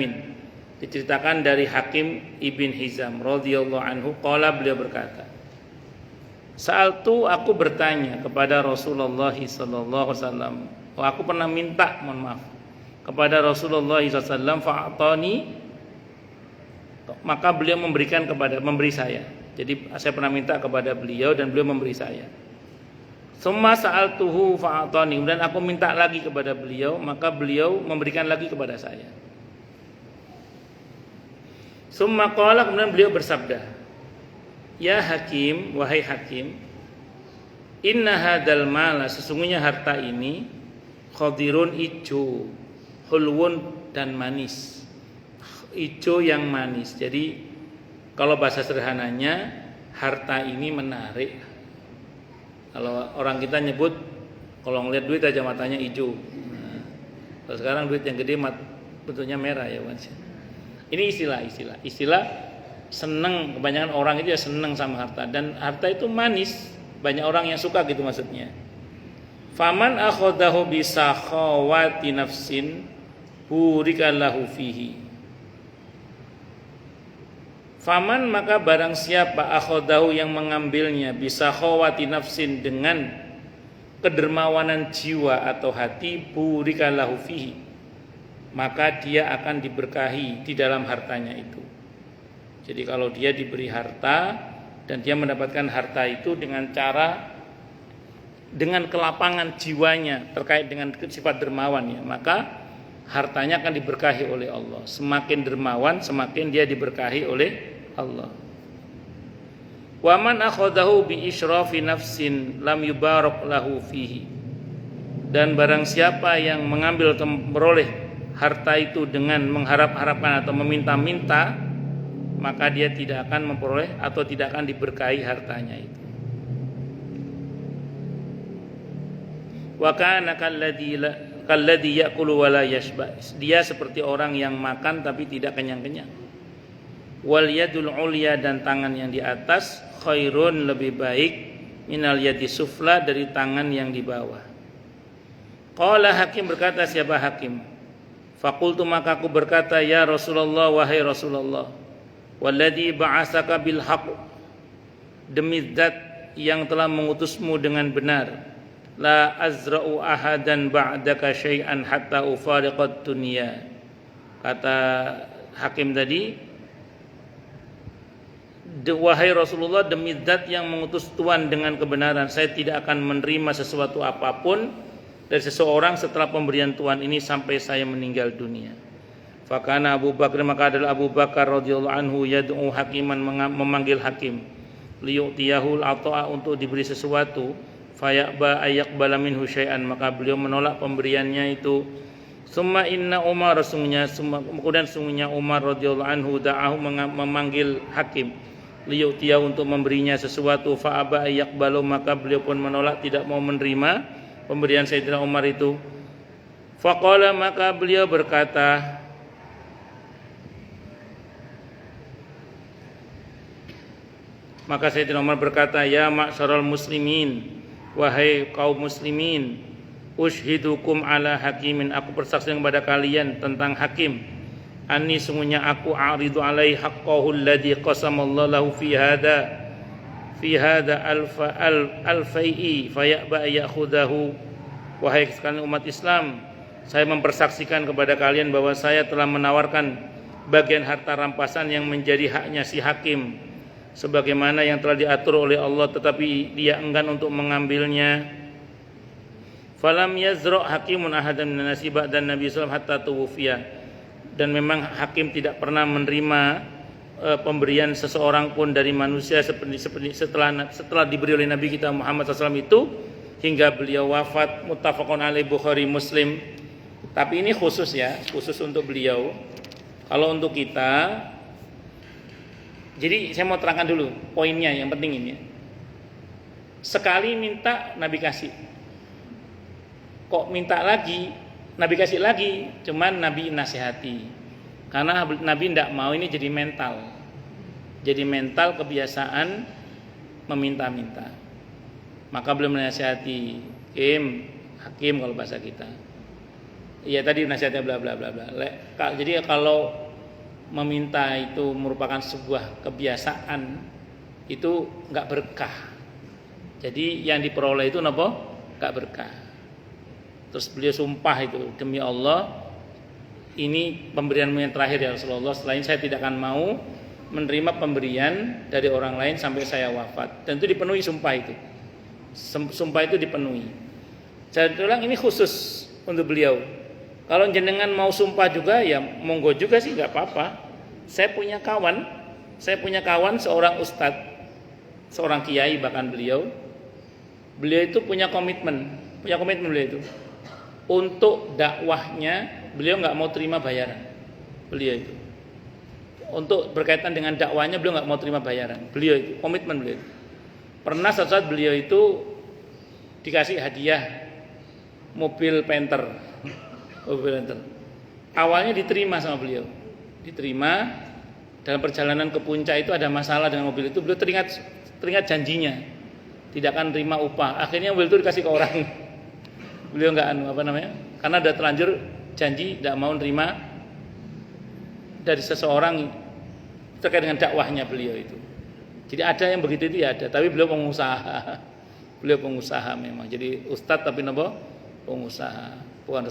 Speaker 1: diceritakan dari Hakim ibn Hizam radhiyallahu anhu, qala, beliau berkata, Sa'altu, aku bertanya kepada Rasulullah sallallahu alaihi wasallam. Aku pernah minta, kepada Rasulullah sallallahu alaihi wasallam, fa'atani, maka beliau memberi saya. Jadi saya pernah minta kepada beliau dan beliau memberi saya. Summa sa'altuhu fa'atani, kemudian aku minta lagi kepada beliau, maka beliau memberikan lagi kepada saya. Summa qala, kemudian beliau bersabda, Ya Hakim, wahai Hakim, inna hadal mala, sesungguhnya harta ini, khadirun, ijo, hulwun, dan manis. Ijo yang manis. Jadi kalau bahasa sederhananya, harta ini menarik. Kalau orang kita nyebut, kalau ngeliat duit aja matanya hijau. Nah, kalau sekarang duit yang gede bentuknya merah ya, ini istilah seneng. Kebanyakan orang itu ya seneng sama harta, dan harta itu manis. Banyak orang yang suka gitu maksudnya. Faman akhadahu bisakhawati nafsin burikallahu fihi. Faman, maka barang siapa akhadahu yang mengambilnya bisakhawati nafsin, dengan kedermawanan jiwa atau hati, burikallahu fihi, maka dia akan diberkahi di dalam hartanya itu. Jadi kalau dia diberi harta dan dia mendapatkan harta itu dengan kelapangan jiwanya terkait dengan sifat dermawan ya, maka hartanya akan diberkahi oleh Allah. Semakin dermawan, semakin dia diberkahi oleh Allah. Wa man akhadahu bi israfi nafsin lam yubarak lahu fihi. Dan barang siapa yang meroleh harta itu dengan mengharap-harapkan atau meminta-minta, maka dia tidak akan memperoleh atau tidak akan diberkahi hartanya itu. Wa kana kalladzi ya'kulu wa la yashba. Dia seperti orang yang makan tapi tidak kenyang-kenyang. Wal yadul ulya, dan tangan yang di atas, khairun, lebih baik, minal yadi sufla, dari tangan yang di bawah. Qala Hakim, berkata siapa Hakim? Faqultu, maka aku berkata, ya Rasulullah, wahai Rasulullah, walladzi ba'atsaka bil haqq, demi zat yang telah mengutusmu dengan benar, la azra'u ahadan ba'daka syai'an hatta ufariqad dunya. Kata Hakim tadi, wahai Rasulullah, demi zat yang mengutus Tuhan dengan kebenaran, saya tidak akan menerima sesuatu apapun dari seseorang setelah pemberian Tuhan ini sampai saya meninggal dunia. Fakana Abu Bakar, maka adalah Abu Bakar radhiyallahu anhu yad'u Hakiman, memanggil Hakim, liyu'tiyahul ata'a, untuk diberi sesuatu, fayaqba ayyaqbala minhu syai'an, maka beliau menolak pemberiannya itu. Summa inna Umar, kemudian sungguhnya Umar radhiyallahu anhu da'ahu, memanggil Hakim, liyu'tiyahu, untuk memberinya sesuatu, fa'aba ayyaqbalu, maka beliau pun menolak, tidak mau menerima pemberian Sayyidina Umar itu. Faqala, maka beliau berkata, maka Sayyidina Umar berkata, ya ma'syaral muslimin, wahai kaum muslimin, Ushhidukum ala hakimin, aku bersaksi kepada kalian tentang hakim. Anni sungguhnya aku a'ridu alaihi haqqahu alladhi qasamallahu lahu fi hada alfai'i fayaba ya'khudahu. Wahai sekalian umat Islam, saya mempersaksikan kepada kalian bahwa saya telah menawarkan bagian harta rampasan yang menjadi haknya si hakim sebagaimana yang telah diatur oleh Allah, tetapi dia enggan untuk mengambilnya. Falam yazra' hakimun ahadan minan nasi ba'da Nabi sallallahu alaihi wasallam hatta tuwfiya. Dan memang hakim tidak pernah menerima pemberian seseorang pun dari manusia seperti setelah diberi oleh Nabi kita Muhammad SAW itu hingga beliau wafat. Muttafaqun alaih, Bukhari Muslim. Tapi ini khusus ya, khusus untuk beliau. Kalau untuk kita, jadi saya mau terangkan dulu poinnya yang penting ini. Sekali minta Nabi kasih, kok minta lagi Nabi kasih lagi, cuman Nabi nasihati. Karena Nabi tidak mau ini jadi mental. Jadi mental kebiasaan meminta-minta. Maka beliau menasihati, hakim kalau bahasa kita. Iya tadi nasihatnya bla bla bla bla. Jadi kalau meminta itu merupakan sebuah kebiasaan, itu enggak berkah. Jadi yang diperoleh itu napa? Enggak berkah. Terus beliau sumpah itu, demi Allah, ini pemberianmu yang terakhir ya Rasulullah. Selain saya tidak akan mau menerima pemberian dari orang lain sampai saya wafat. Dan itu dipenuhi sumpah itu. Sumpah itu dipenuhi. Saya ulang, ini khusus untuk beliau. Kalau jenengan mau sumpah juga ya monggo juga sih, nggak apa-apa. Saya punya kawan seorang ustadz, seorang kiai bahkan beliau itu punya komitmen beliau itu. Untuk dakwahnya beliau nggak mau terima bayaran. Beliau itu untuk berkaitan dengan dakwahnya beliau nggak mau terima bayaran. Beliau itu komitmen beliau itu. Pernah suatu saat beliau itu dikasih hadiah mobil Panther. Awalnya diterima sama beliau. Diterima, dalam perjalanan ke puncak itu ada masalah dengan mobil itu. Beliau teringat janjinya tidak akan terima upah. Akhirnya mobil itu dikasih ke orang. Beliau nggak karena udah terlanjur janji tidak mau nerima dari seseorang terkait dengan dakwahnya beliau itu. Jadi ada yang begitu itu ya ada, tapi beliau pengusaha. Beliau pengusaha memang. Jadi ustadz tapi pengusaha. Bukan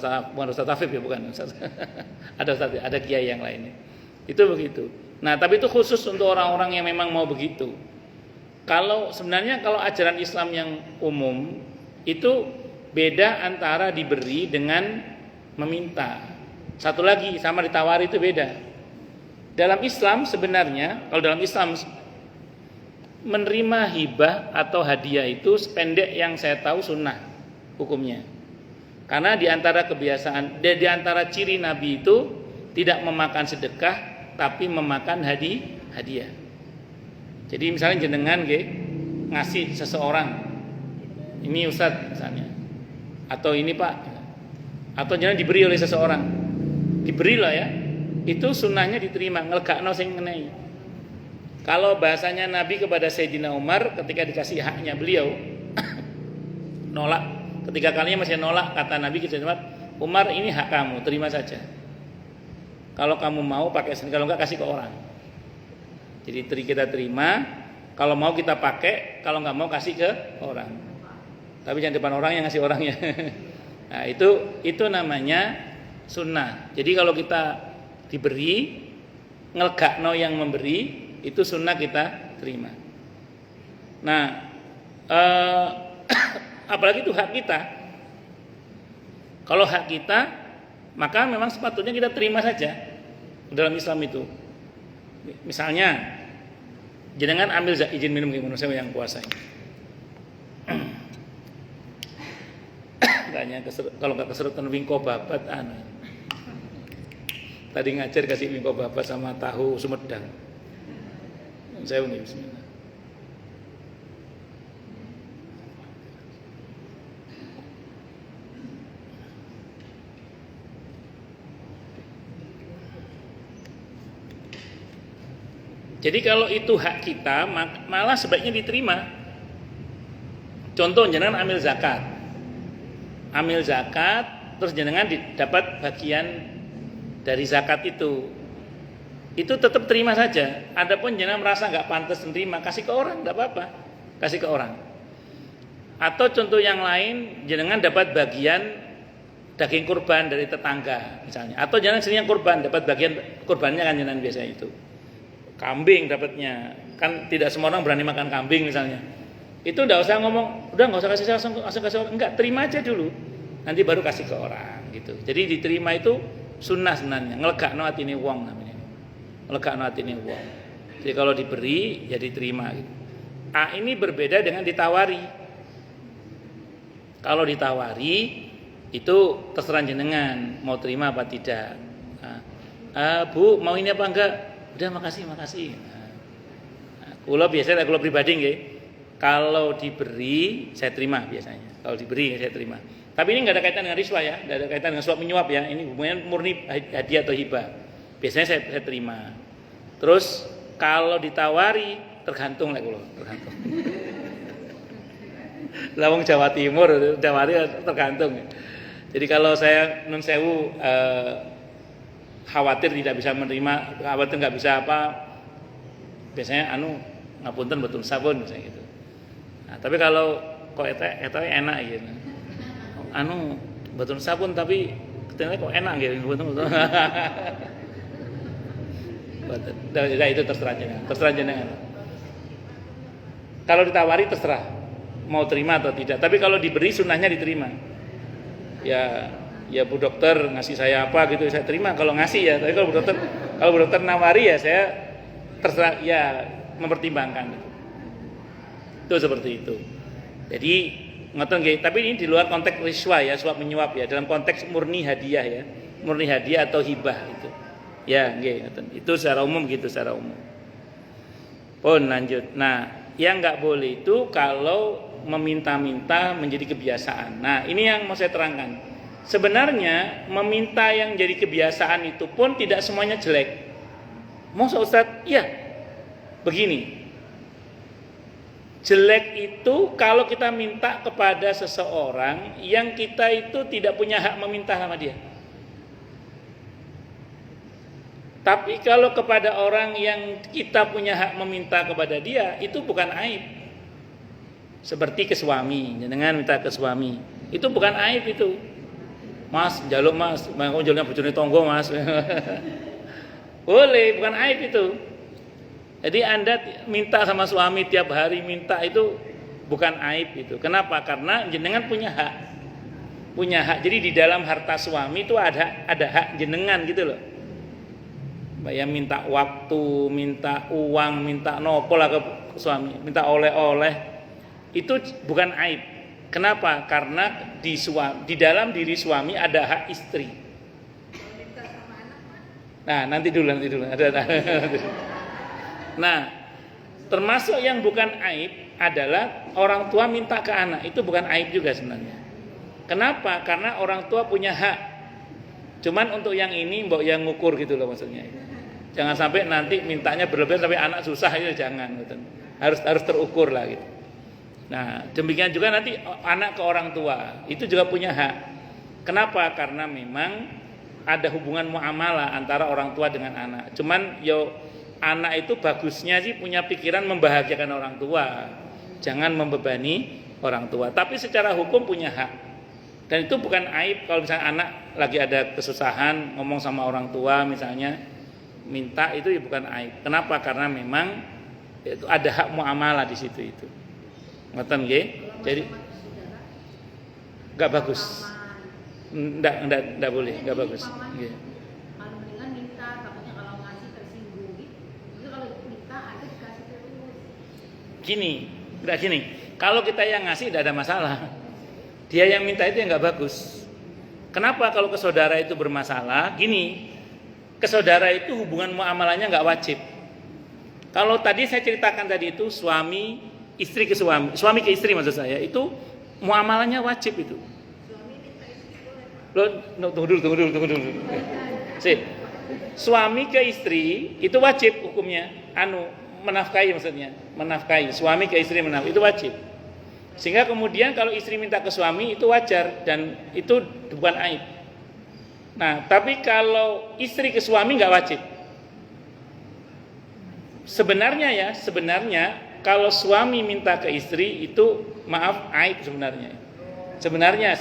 Speaker 1: ustadz Afif ya, bukan ustadz. ada kiai yang lainnya. Itu begitu. Nah, tapi itu khusus untuk orang-orang yang memang mau begitu. Sebenarnya kalau ajaran Islam yang umum itu beda antara diberi dengan meminta. Satu lagi sama ditawari itu beda. Dalam Islam sebenarnya, kalau dalam Islam menerima hibah atau hadiah itu sependek yang saya tahu sunnah hukumnya. Karena di antara kebiasaan, di antara ciri Nabi itu tidak memakan sedekah tapi memakan hadiah. Jadi misalnya jenengan ngasih seseorang, ini Ustadz misalnya, atau ini Pak, atau jangan diberi oleh seseorang, diberilah ya, itu sunnahnya diterima, ngelegakno sing ngenai. Kalau bahasanya Nabi kepada Sayyidina Umar ketika dikasih haknya beliau nolak, ketika kalinya masih nolak, kata Nabi ke Sayyidina Umar, ini hak kamu, terima saja. Kalau kamu mau pakai sendiri, kalau enggak kasih ke orang. Jadi kita terima, kalau mau kita pakai, kalau enggak mau kasih ke orang. Tapi jangan depan orang yang ngasih orangnya. Nah, itu namanya sunnah. Jadi kalau kita diberi, ngelegakno yang memberi, itu sunnah kita terima. Nah, apalagi itu hak kita. Kalau hak kita, maka memang sepatutnya kita terima saja dalam Islam itu. Misalnya, jenengan ambil izin minum gimana saya yang puasa ini. Kalau nggak keserutan wingko babat tadi ngajar kasih wingko babat sama tahu Sumedang. Saya unik bismillah. Jadi kalau itu hak kita, malah sebaiknya diterima. Contoh jenengan ambil zakat. amil zakat, terus jenengan dapat bagian dari zakat itu tetap terima saja. Adapun jenengan merasa nggak pantas menerima, kasih ke orang, nggak apa-apa, kasih ke orang. Atau contoh yang lain, jenengan dapat bagian daging kurban dari tetangga misalnya, atau jenengan sendiri yang kurban, dapat bagian kurbannya kan jenengan biasanya itu. Kambing dapatnya, kan tidak semua orang berani makan kambing misalnya. Itu enggak usah ngomong, udah enggak usah kasih langsung kasih orang, enggak, terima aja dulu. Nanti baru kasih ke orang gitu. Jadi diterima itu sunnah sebenarnya, ngelegakno atine wong namanya. Ngelegakno atine wong. Jadi kalau diberi ya diterima gitu. Ini berbeda dengan ditawari. Kalau ditawari itu terserah jenengan mau terima apa tidak. Bu, mau ini apa enggak? Udah makasih. Kalau biasanya kalau pribadi nggih, kalau diberi saya terima biasanya. Kalau diberi saya terima. Tapi ini enggak ada kaitan dengan riswah ya, enggak ada kaitan dengan suap menyuap ya. Ini hubungannya murni hadiah atau hibah. Biasanya saya terima. Terus kalau ditawari tergantung lah kula, tergantung. Lawang Jawa Timur, ditawari tergantung. Jadi kalau saya nun sewu khawatir tidak bisa menerima, khawatir nggak bisa apa, biasanya ngapunten betul sabun misalnya gitu. Nah, tapi kalau kok eta enak gitu, betul sabun tapi ternyata kok enak gitu, betul. Nah, itu terserah jenengan. Kalau ditawari terserah mau terima atau tidak. Tapi kalau diberi sunnahnya diterima. Ya Bu dokter ngasih saya apa gitu saya terima kalau ngasih ya. Tapi kalau Bu dokter nawari ya saya terserah ya mempertimbangkan gitu. Itu seperti itu. Jadi ngoten nggih, tapi ini di luar konteks riswa ya, suap menyuap ya, dalam konteks murni hadiah ya. Murni hadiah atau hibah itu. Ya nggih ngoten. Itu secara umum gitu, secara umum. Pun lanjut. Nah, yang enggak boleh itu kalau meminta-minta menjadi kebiasaan. Nah, ini yang mau saya terangkan. Sebenarnya meminta yang jadi kebiasaan itu pun tidak semuanya jelek. Masa Ustaz? Iya. Begini. Jelek itu kalau kita minta kepada seseorang yang kita itu tidak punya hak meminta sama dia. Tapi kalau kepada orang yang kita punya hak meminta kepada dia, itu bukan aib. Seperti ke suami, jenengan minta ke suami, itu bukan aib itu. Mas, njaluk Mas, mangko njaluk bojone tangga Mas. Boleh, bukan aib itu. Jadi Anda minta sama suami tiap hari minta itu bukan aib itu. Kenapa? Karena jenengan punya hak. Punya hak. Jadi di dalam harta suami itu ada hak jenengan gitu loh. Ya minta waktu, minta uang, minta nopo lah ke suami, minta oleh-oleh. Itu bukan aib. Kenapa? Karena di dalam diri suami ada hak istri. Nah, nanti dulu. Nah, termasuk yang bukan aib adalah orang tua minta ke anak. Itu bukan aib juga sebenarnya. Kenapa? Karena orang tua punya hak. Cuman untuk yang ini mbok yang ngukur gitu loh maksudnya. Jangan sampai nanti mintanya berlebihan sampai anak susah itu jangan gitu. Harus terukur lah gitu. Nah, demikian juga nanti anak ke orang tua itu juga punya hak. Kenapa? Karena memang ada hubungan muamalah antara orang tua dengan anak. Cuman anak itu bagusnya sih punya pikiran membahagiakan orang tua, jangan membebani orang tua. Tapi secara hukum punya hak. Dan itu bukan aib kalau misalnya anak lagi ada kesusahan ngomong sama orang tua misalnya minta, itu ya bukan aib. Kenapa? Karena memang itu ada hak muamalah di situ itu. Ngoten nggih. Jadi enggak bagus. Enggak boleh, enggak bagus. Nggih.
Speaker 2: Kalau mendingan minta, takutnya kalau ngasih tersinggung gitu. Itu kalau minta ada dikasih terus.
Speaker 1: Gini. Kalau kita yang ngasih tidak ada masalah. Dia yang minta itu yang enggak bagus. Kenapa kalau ke saudara itu bermasalah? Gini. Ke saudara itu hubungan muamalahnya enggak wajib. Kalau tadi saya ceritakan tadi itu suami istri ke suami ke istri maksud saya itu muamalahnya wajib itu. Tunggu dulu. Sip. Suami ke istri itu wajib hukumnya, menafkahi maksudnya, menafkahi. Suami ke istri menafkahi itu wajib. Sehingga kemudian kalau istri minta ke suami itu wajar dan itu bukan aib. Nah, tapi kalau istri ke suami nggak wajib. Sebenarnya kalau suami minta ke istri itu maaf aib sebenarnya. Sebenarnya.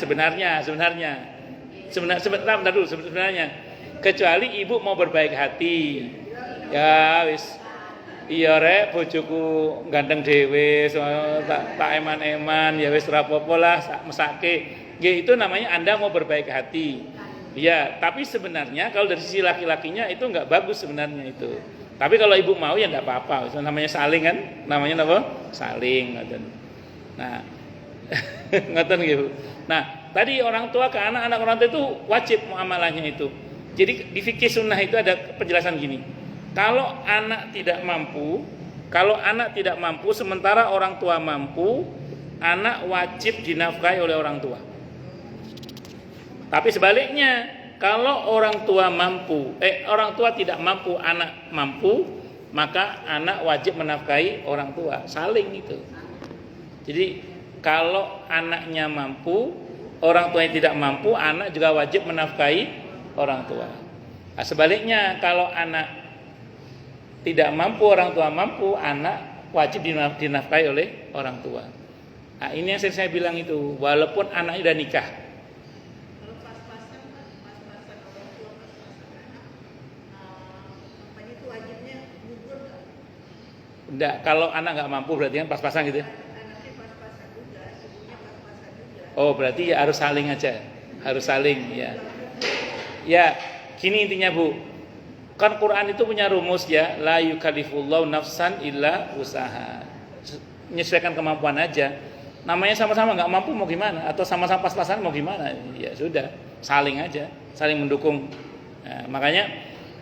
Speaker 1: Kecuali ibu mau berbaik hati. Ya wis. Iya rek bojoku ganteng dhewe, tak eman-eman ya wis ora apa-apa lah mesake. Nggih, itu namanya Anda mau berbaik hati. Ya, tapi sebenarnya kalau dari sisi laki-lakinya itu enggak bagus sebenarnya itu. Tapi kalau ibu mau ya enggak apa-apa. Itu namanya saling kan? Namanya apa? Saling ngoten. Nah, ngoten nggih, Bu. Nah, tadi orang tua ke anak orang tua itu wajib muamalahnya itu. Jadi di fikih sunnah itu ada penjelasan gini. Kalau anak tidak mampu sementara orang tua mampu, anak wajib dinafkahi oleh orang tua. Tapi sebaliknya, kalau orang tua tidak mampu, anak mampu, maka anak wajib menafkahi orang tua. Saling itu. Jadi kalau anaknya mampu, orang tuanya tidak mampu, anak juga wajib menafkahi orang tua. Nah, sebaliknya kalau anak tidak mampu, orang tua mampu, anak wajib dinafkahi oleh orang tua. Nah, ini yang saya bilang itu, walaupun anaknya sudah nikah.
Speaker 2: Kalau pas-pasan orang tua pas-pasan itu wajibnya gugur nggak?
Speaker 1: Enggak, kalau anak nggak mampu berarti kan pas-pasan gitu ya?
Speaker 2: Anaknya pas-pasan juga, ibunya pas-pasan juga.
Speaker 1: Oh, berarti ya harus saling aja, harus saling ya. Ya, gini intinya Bu. Kan Quran itu punya rumus ya, la yukallifullahu nafsan illa usaha. Menyesuaikan kemampuan aja. Namanya sama-sama nggak mampu mau gimana? Atau sama-sama pas-pasan mau gimana? Ya sudah, saling aja, saling mendukung. Nah, makanya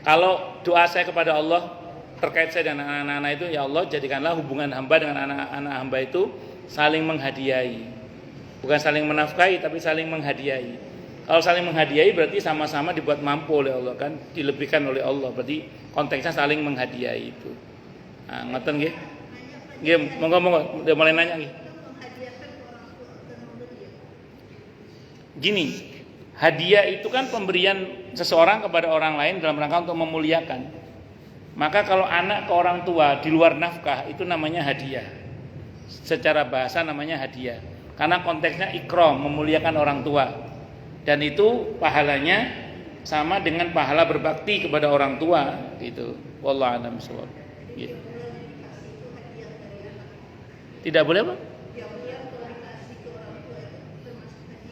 Speaker 1: kalau doa saya kepada Allah terkait saya dan anak-anak itu, ya Allah jadikanlah hubungan hamba dengan anak-anak hamba itu saling menghadiahi. Bukan saling menafkahi, tapi saling menghadiahi. Kalau saling menghadiahi berarti sama-sama dibuat mampu oleh Allah kan, dilebihkan oleh Allah. Berarti konteksnya saling menghadiahi itu. Nah, ngoten nggih. Nggih, monggo udah mulai nanya nggih. Gini, hadiah itu kan pemberian seseorang kepada orang lain dalam rangka untuk memuliakan. Maka kalau anak ke orang tua di luar nafkah itu namanya hadiah. Secara bahasa namanya hadiah. Karena konteksnya ikram, memuliakan orang tua. Dan itu pahalanya sama dengan pahala berbakti kepada orang tua gitu. Wallahu a'lam bishawab. Gitu. Tidak boleh apa?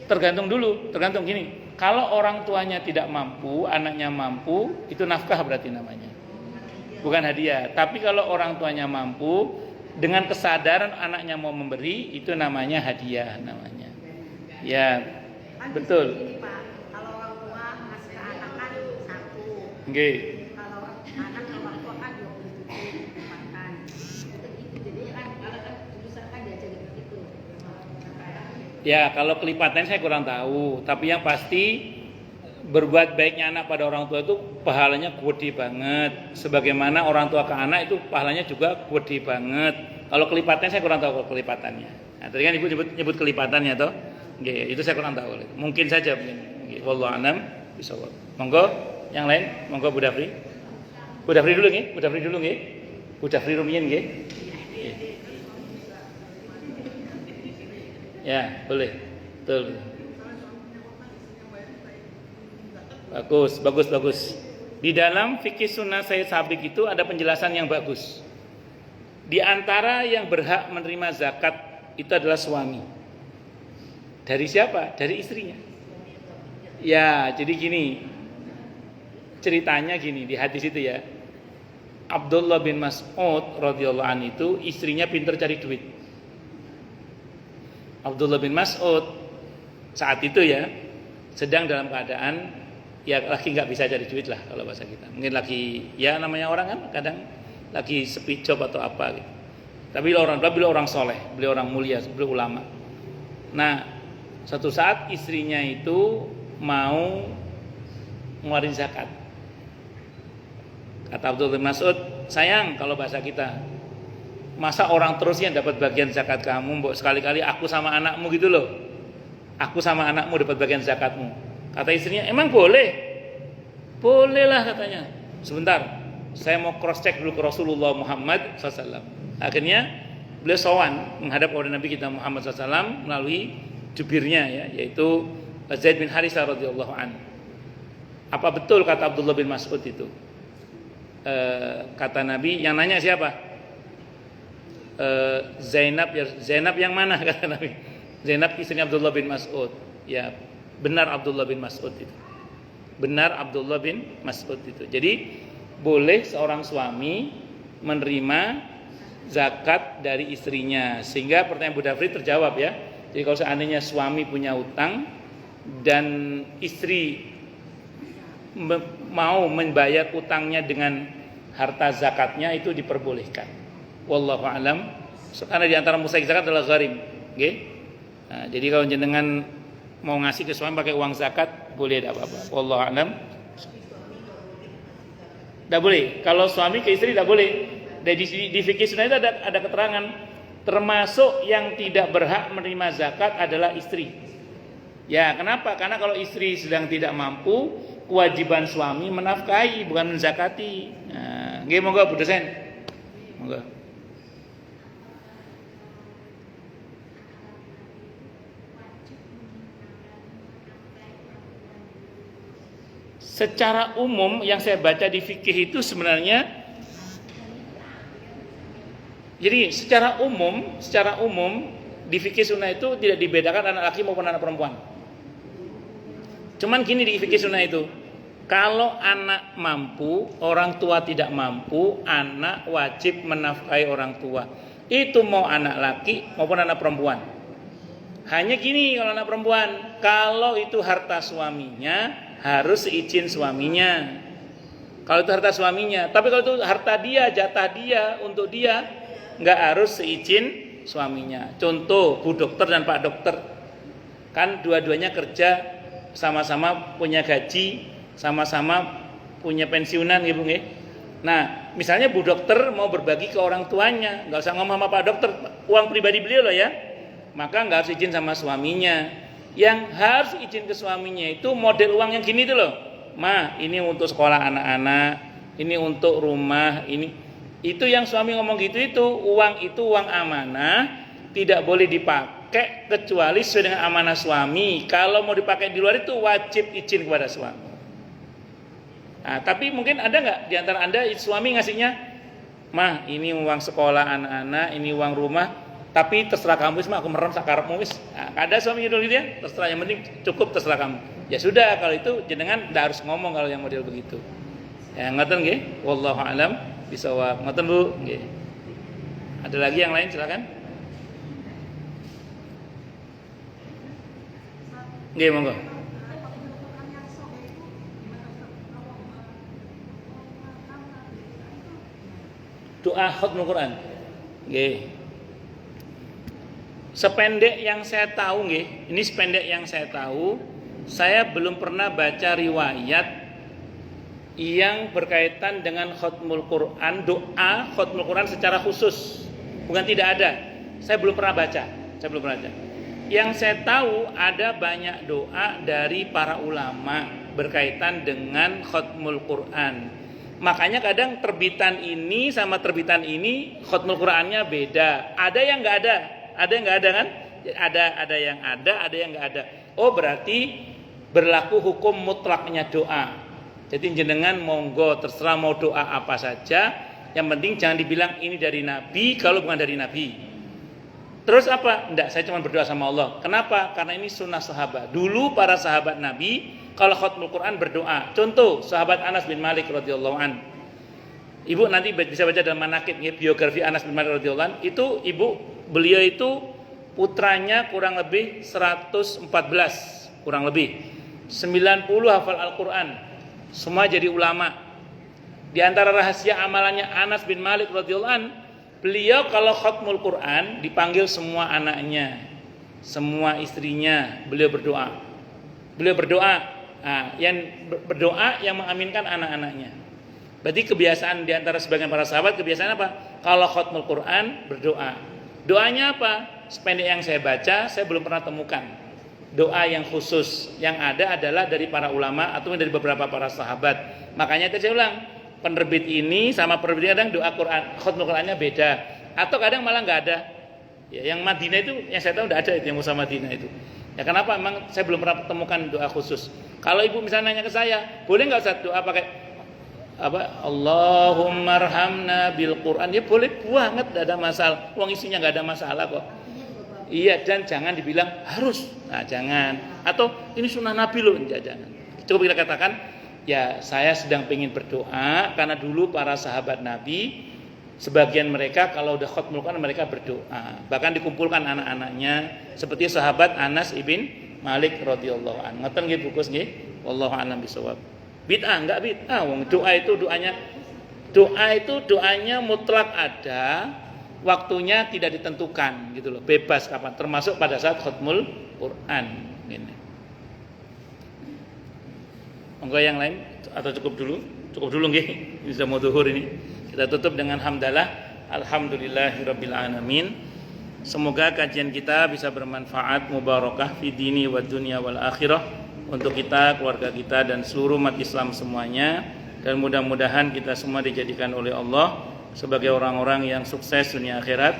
Speaker 1: Tergantung gini. Kalau orang tuanya tidak mampu, anaknya mampu, itu nafkah berarti namanya. Bukan hadiah. Tapi kalau orang tuanya mampu, dengan kesadaran anaknya mau memberi, itu namanya hadiah namanya. Ya. Betul.
Speaker 2: Ini Pak, kalau orang tua ngasih ke anak kan satu.
Speaker 1: Nggih.
Speaker 2: Kalau anak ke orang tua kan 27 makan. Itu gitu. Jadi kan kalau kan jurusan kan diajarin begitu.
Speaker 1: Ya, kalau kelipatannya saya kurang tahu, tapi yang pasti berbuat baiknya anak pada orang tua itu pahalanya gede banget. Sebagaimana orang tua ke anak itu pahalanya juga gede banget. Kalau kelipatannya saya kurang tahu kelipatannya. Nah, tadi kan Ibu nyebut kelipatannya toh. Nggih, itu saya kurang tahu. Mungkin saja mungkin. Nggih, wallahu a'lam bishawab. Monggo yang lain, monggo Bu Dafri. Bu Dafri dulu nggih, Bu Dafri rumiyin nggih. Ya, boleh. Betul. Bagus. Di dalam fikih sunnah Sayyid Sabiq itu ada penjelasan yang bagus. Di antara yang berhak menerima zakat itu adalah suami. Dari siapa? Dari istrinya. Ya, jadi gini. Ceritanya gini di hadis itu ya. Abdullah bin Mas'ud radhiyallahu anhu itu istrinya pintar cari duit. Abdullah bin Mas'ud saat itu ya sedang dalam keadaan ya lagi nggak bisa cari duit lah kalau bahasa kita. Mungkin lagi ya namanya orang kan kadang lagi sepi job atau apa gitu. Tapi beliau orang soleh, beliau orang mulia, beliau ulama. Nah, suatu saat istrinya itu mau ngeluarin zakat. Kata Abdullah bin Mas'ud, sayang kalau bahasa kita, Masa orang terus yang dapat bagian zakat kamu, mbok sekali-kali aku sama anakmu gitu loh. Aku sama anakmu dapat bagian zakatmu. Kata istrinya, emang boleh? Bolehlah katanya. Sebentar, saya mau cross check dulu ke Rasulullah Muhammad SAW. Akhirnya beliau sowan menghadap kepada Nabi kita Muhammad SAW melalui jubirnya ya, yaitu Zaid bin Harisah radhiyallahu an. Apa betul kata Abdullah bin Mas'ud itu? Kata Nabi, yang nanya siapa? Zainab yang mana kata Nabi? Zainab istrinya Abdullah bin Mas'ud. Ya, benar Abdullah bin Mas'ud itu. Benar Abdullah bin Mas'ud itu. Jadi boleh seorang suami menerima zakat dari istrinya. Sehingga pertanyaan Bu Dafri terjawab ya. Jadi kalau seandainya suami punya utang dan istri mau membayar utangnya dengan harta zakatnya, itu diperbolehkan. Wallahu a'lam. Karena di antara mustahik zakat adalah gharim. Okay? Nah, jadi kalau jenengan mau ngasih ke suami pakai uang zakat, boleh, tidak apa-apa. Wallahu a'lam. Tidak boleh. Kalau suami ke istri tidak boleh. Di fikih sunnah itu ada keterangan, termasuk yang tidak berhak menerima zakat adalah istri. Ya, kenapa? Karena kalau istri sedang tidak mampu, kewajiban suami menafkahi, bukan menzakati. Nah, nggih monggo Bu dosen. Monggo. Secara umum yang saya baca di fikih itu sebenarnya, jadi secara umum di fikih sunnah itu tidak dibedakan anak laki maupun anak perempuan. Cuman gini di fikih sunnah itu, kalau anak mampu, orang tua tidak mampu, anak wajib menafkahi orang tua. Itu mau anak laki maupun anak perempuan. Hanya gini kalau anak perempuan, kalau itu harta suaminya harus seizin suaminya. Kalau itu harta suaminya, tapi kalau itu harta dia, jatah dia untuk dia, nggak harus seizin suaminya. Contoh Bu Dokter dan Pak Dokter, kan dua-duanya kerja, sama-sama punya gaji, sama-sama punya pensiunan, ibu nggih. Nah, misalnya Bu Dokter mau berbagi ke orang tuanya, nggak usah ngomong sama Pak Dokter, uang pribadi beliau loh ya, maka nggak harus izin sama suaminya. Yang harus izin ke suaminya itu model uang yang gini tuh loh. Ma, ini untuk sekolah anak-anak, ini untuk rumah, ini. Itu yang suami ngomong gitu itu uang amanah, tidak boleh dipakai kecuali sesuai dengan amanah suami. Kalau mau dipakai di luar itu wajib izin kepada suami. Nah, tapi mungkin ada nggak di antara Anda suami ngasihnya, "Ma, ini uang sekolah anak-anak, ini uang rumah, tapi terserah kamu, aku merem sakarepmu wis." Nah, ada suami gitu ya, terserah, yang penting cukup terserah kamu. Ya sudah, kalau itu jenengan tidak harus ngomong kalau yang model begitu. Ya ngoten nggih, wallahu alam bisawab. Ngoten Bu, nggih. Ada lagi yang lain silakan. Nggih, monggo. Doa khatmul Quran. Nggih. Sependek yang saya tahu nggih, ini sependek yang saya tahu, saya belum pernah baca riwayat yang berkaitan dengan khatmul Quran, doa khatmul Quran secara khusus. Bukan tidak ada. Saya belum pernah baca. Yang saya tahu ada banyak doa dari para ulama berkaitan dengan khatmul Quran. Makanya kadang terbitan ini sama terbitan ini khatmul Qurannya beda. Ada yang enggak ada. Ada yang nggak ada kan? Ada yang ada yang nggak ada. Oh, berarti berlaku hukum mutlaknya doa. Jadi jenengan monggo terserah mau doa apa saja. Yang penting jangan dibilang ini dari Nabi kalau bukan dari Nabi. Terus apa? Enggak, saya cuma berdoa sama Allah. Kenapa? Karena ini sunnah sahabat. Dulu para sahabat Nabi kalau khatmul Quran berdoa. Contoh sahabat Anas bin Malik radhiyallahu an. Ibu nanti bisa baca dalam manaqib biografi Anas bin Malik radhiyallahu an. Itu beliau itu putranya kurang lebih 114, kurang lebih 90 hafal Al-Quran, semua jadi ulama. Di antara rahasia amalannya Anas bin Malik radhiyallahu an, beliau kalau khatmul Quran dipanggil semua anaknya, semua istrinya, beliau berdoa. Nah, yang berdoa yang mengaminkan anak-anaknya. Berarti kebiasaan di antara sebagian para sahabat, kebiasaan apa? Kalau khatmul Quran berdoa. Doanya apa? Sependek yang saya baca, saya belum pernah temukan doa yang khusus. Yang ada adalah dari para ulama atau dari beberapa para sahabat. Makanya tadi saya ulang, penerbit ini sama penerbit kadang doa Quran, khatmul Qurannya beda, atau kadang malah nggak ada. Ya, yang Madinah itu, yang saya tahu nggak ada itu, yang Musa Madinah itu. Ya kenapa? Emang saya belum pernah temukan doa khusus. Kalau ibu misalnya nanya ke saya, boleh nggak Ustaz doa pakai apa? Allahumma arhamna bil Quran. Ya boleh banget, tidak ada masalah. Uang isinya nggak ada masalah kok. Iya, dan jangan dibilang harus. Nah, jangan. Atau ini sunnah Nabi loh, jangan. Coba kita katakan, ya saya sedang pengen berdoa karena dulu para sahabat Nabi sebagian mereka kalau udah khatmul Quran mereka berdoa. Bahkan dikumpulkan anak-anaknya seperti sahabat Anas ibn Malik radhiyallahu anhu. Ngoten nggih bukus nggih. Wallahu a'lam bishawab. Bid'ah enggak bid'ah. Wong doa itu doanya mutlak ada, waktunya tidak ditentukan gitu loh, bebas kapan, termasuk pada saat khatmul Quran ini. Monggo yang lain atau cukup dulu nggih, bisa mau zuhur ini. Kita tutup dengan hamdalah, alhamdulillahirabbil alamin. Semoga kajian kita bisa bermanfaat, mubarakah fi dini wad dunya wal akhirah untuk kita, keluarga kita dan seluruh umat Islam semuanya, dan mudah-mudahan kita semua dijadikan oleh Allah sebagai orang-orang yang sukses dunia akhirat,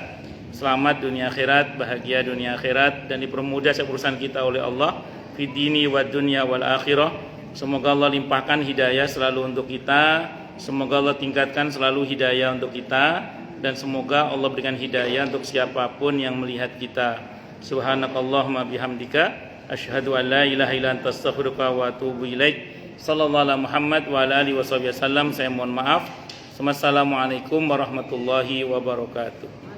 Speaker 1: selamat dunia akhirat, bahagia dunia akhirat, dan dipermudah urusan kita oleh Allah fi dini wad dunya wal akhirah. Semoga Allah limpahkan hidayah selalu untuk kita, semoga Allah tingkatkan selalu hidayah untuk kita, dan semoga Allah berikan hidayah untuk siapapun yang melihat kita. Subhanakallahumma bihamdika asyhadu an la ilaha illa anta astaghfiruka wa atubu ilaik. Sallallahu alaihi Muhammad wa ala alihi wasallam. Saya mohon maaf. Wassalamualaikum warahmatullahi wabarakatuh.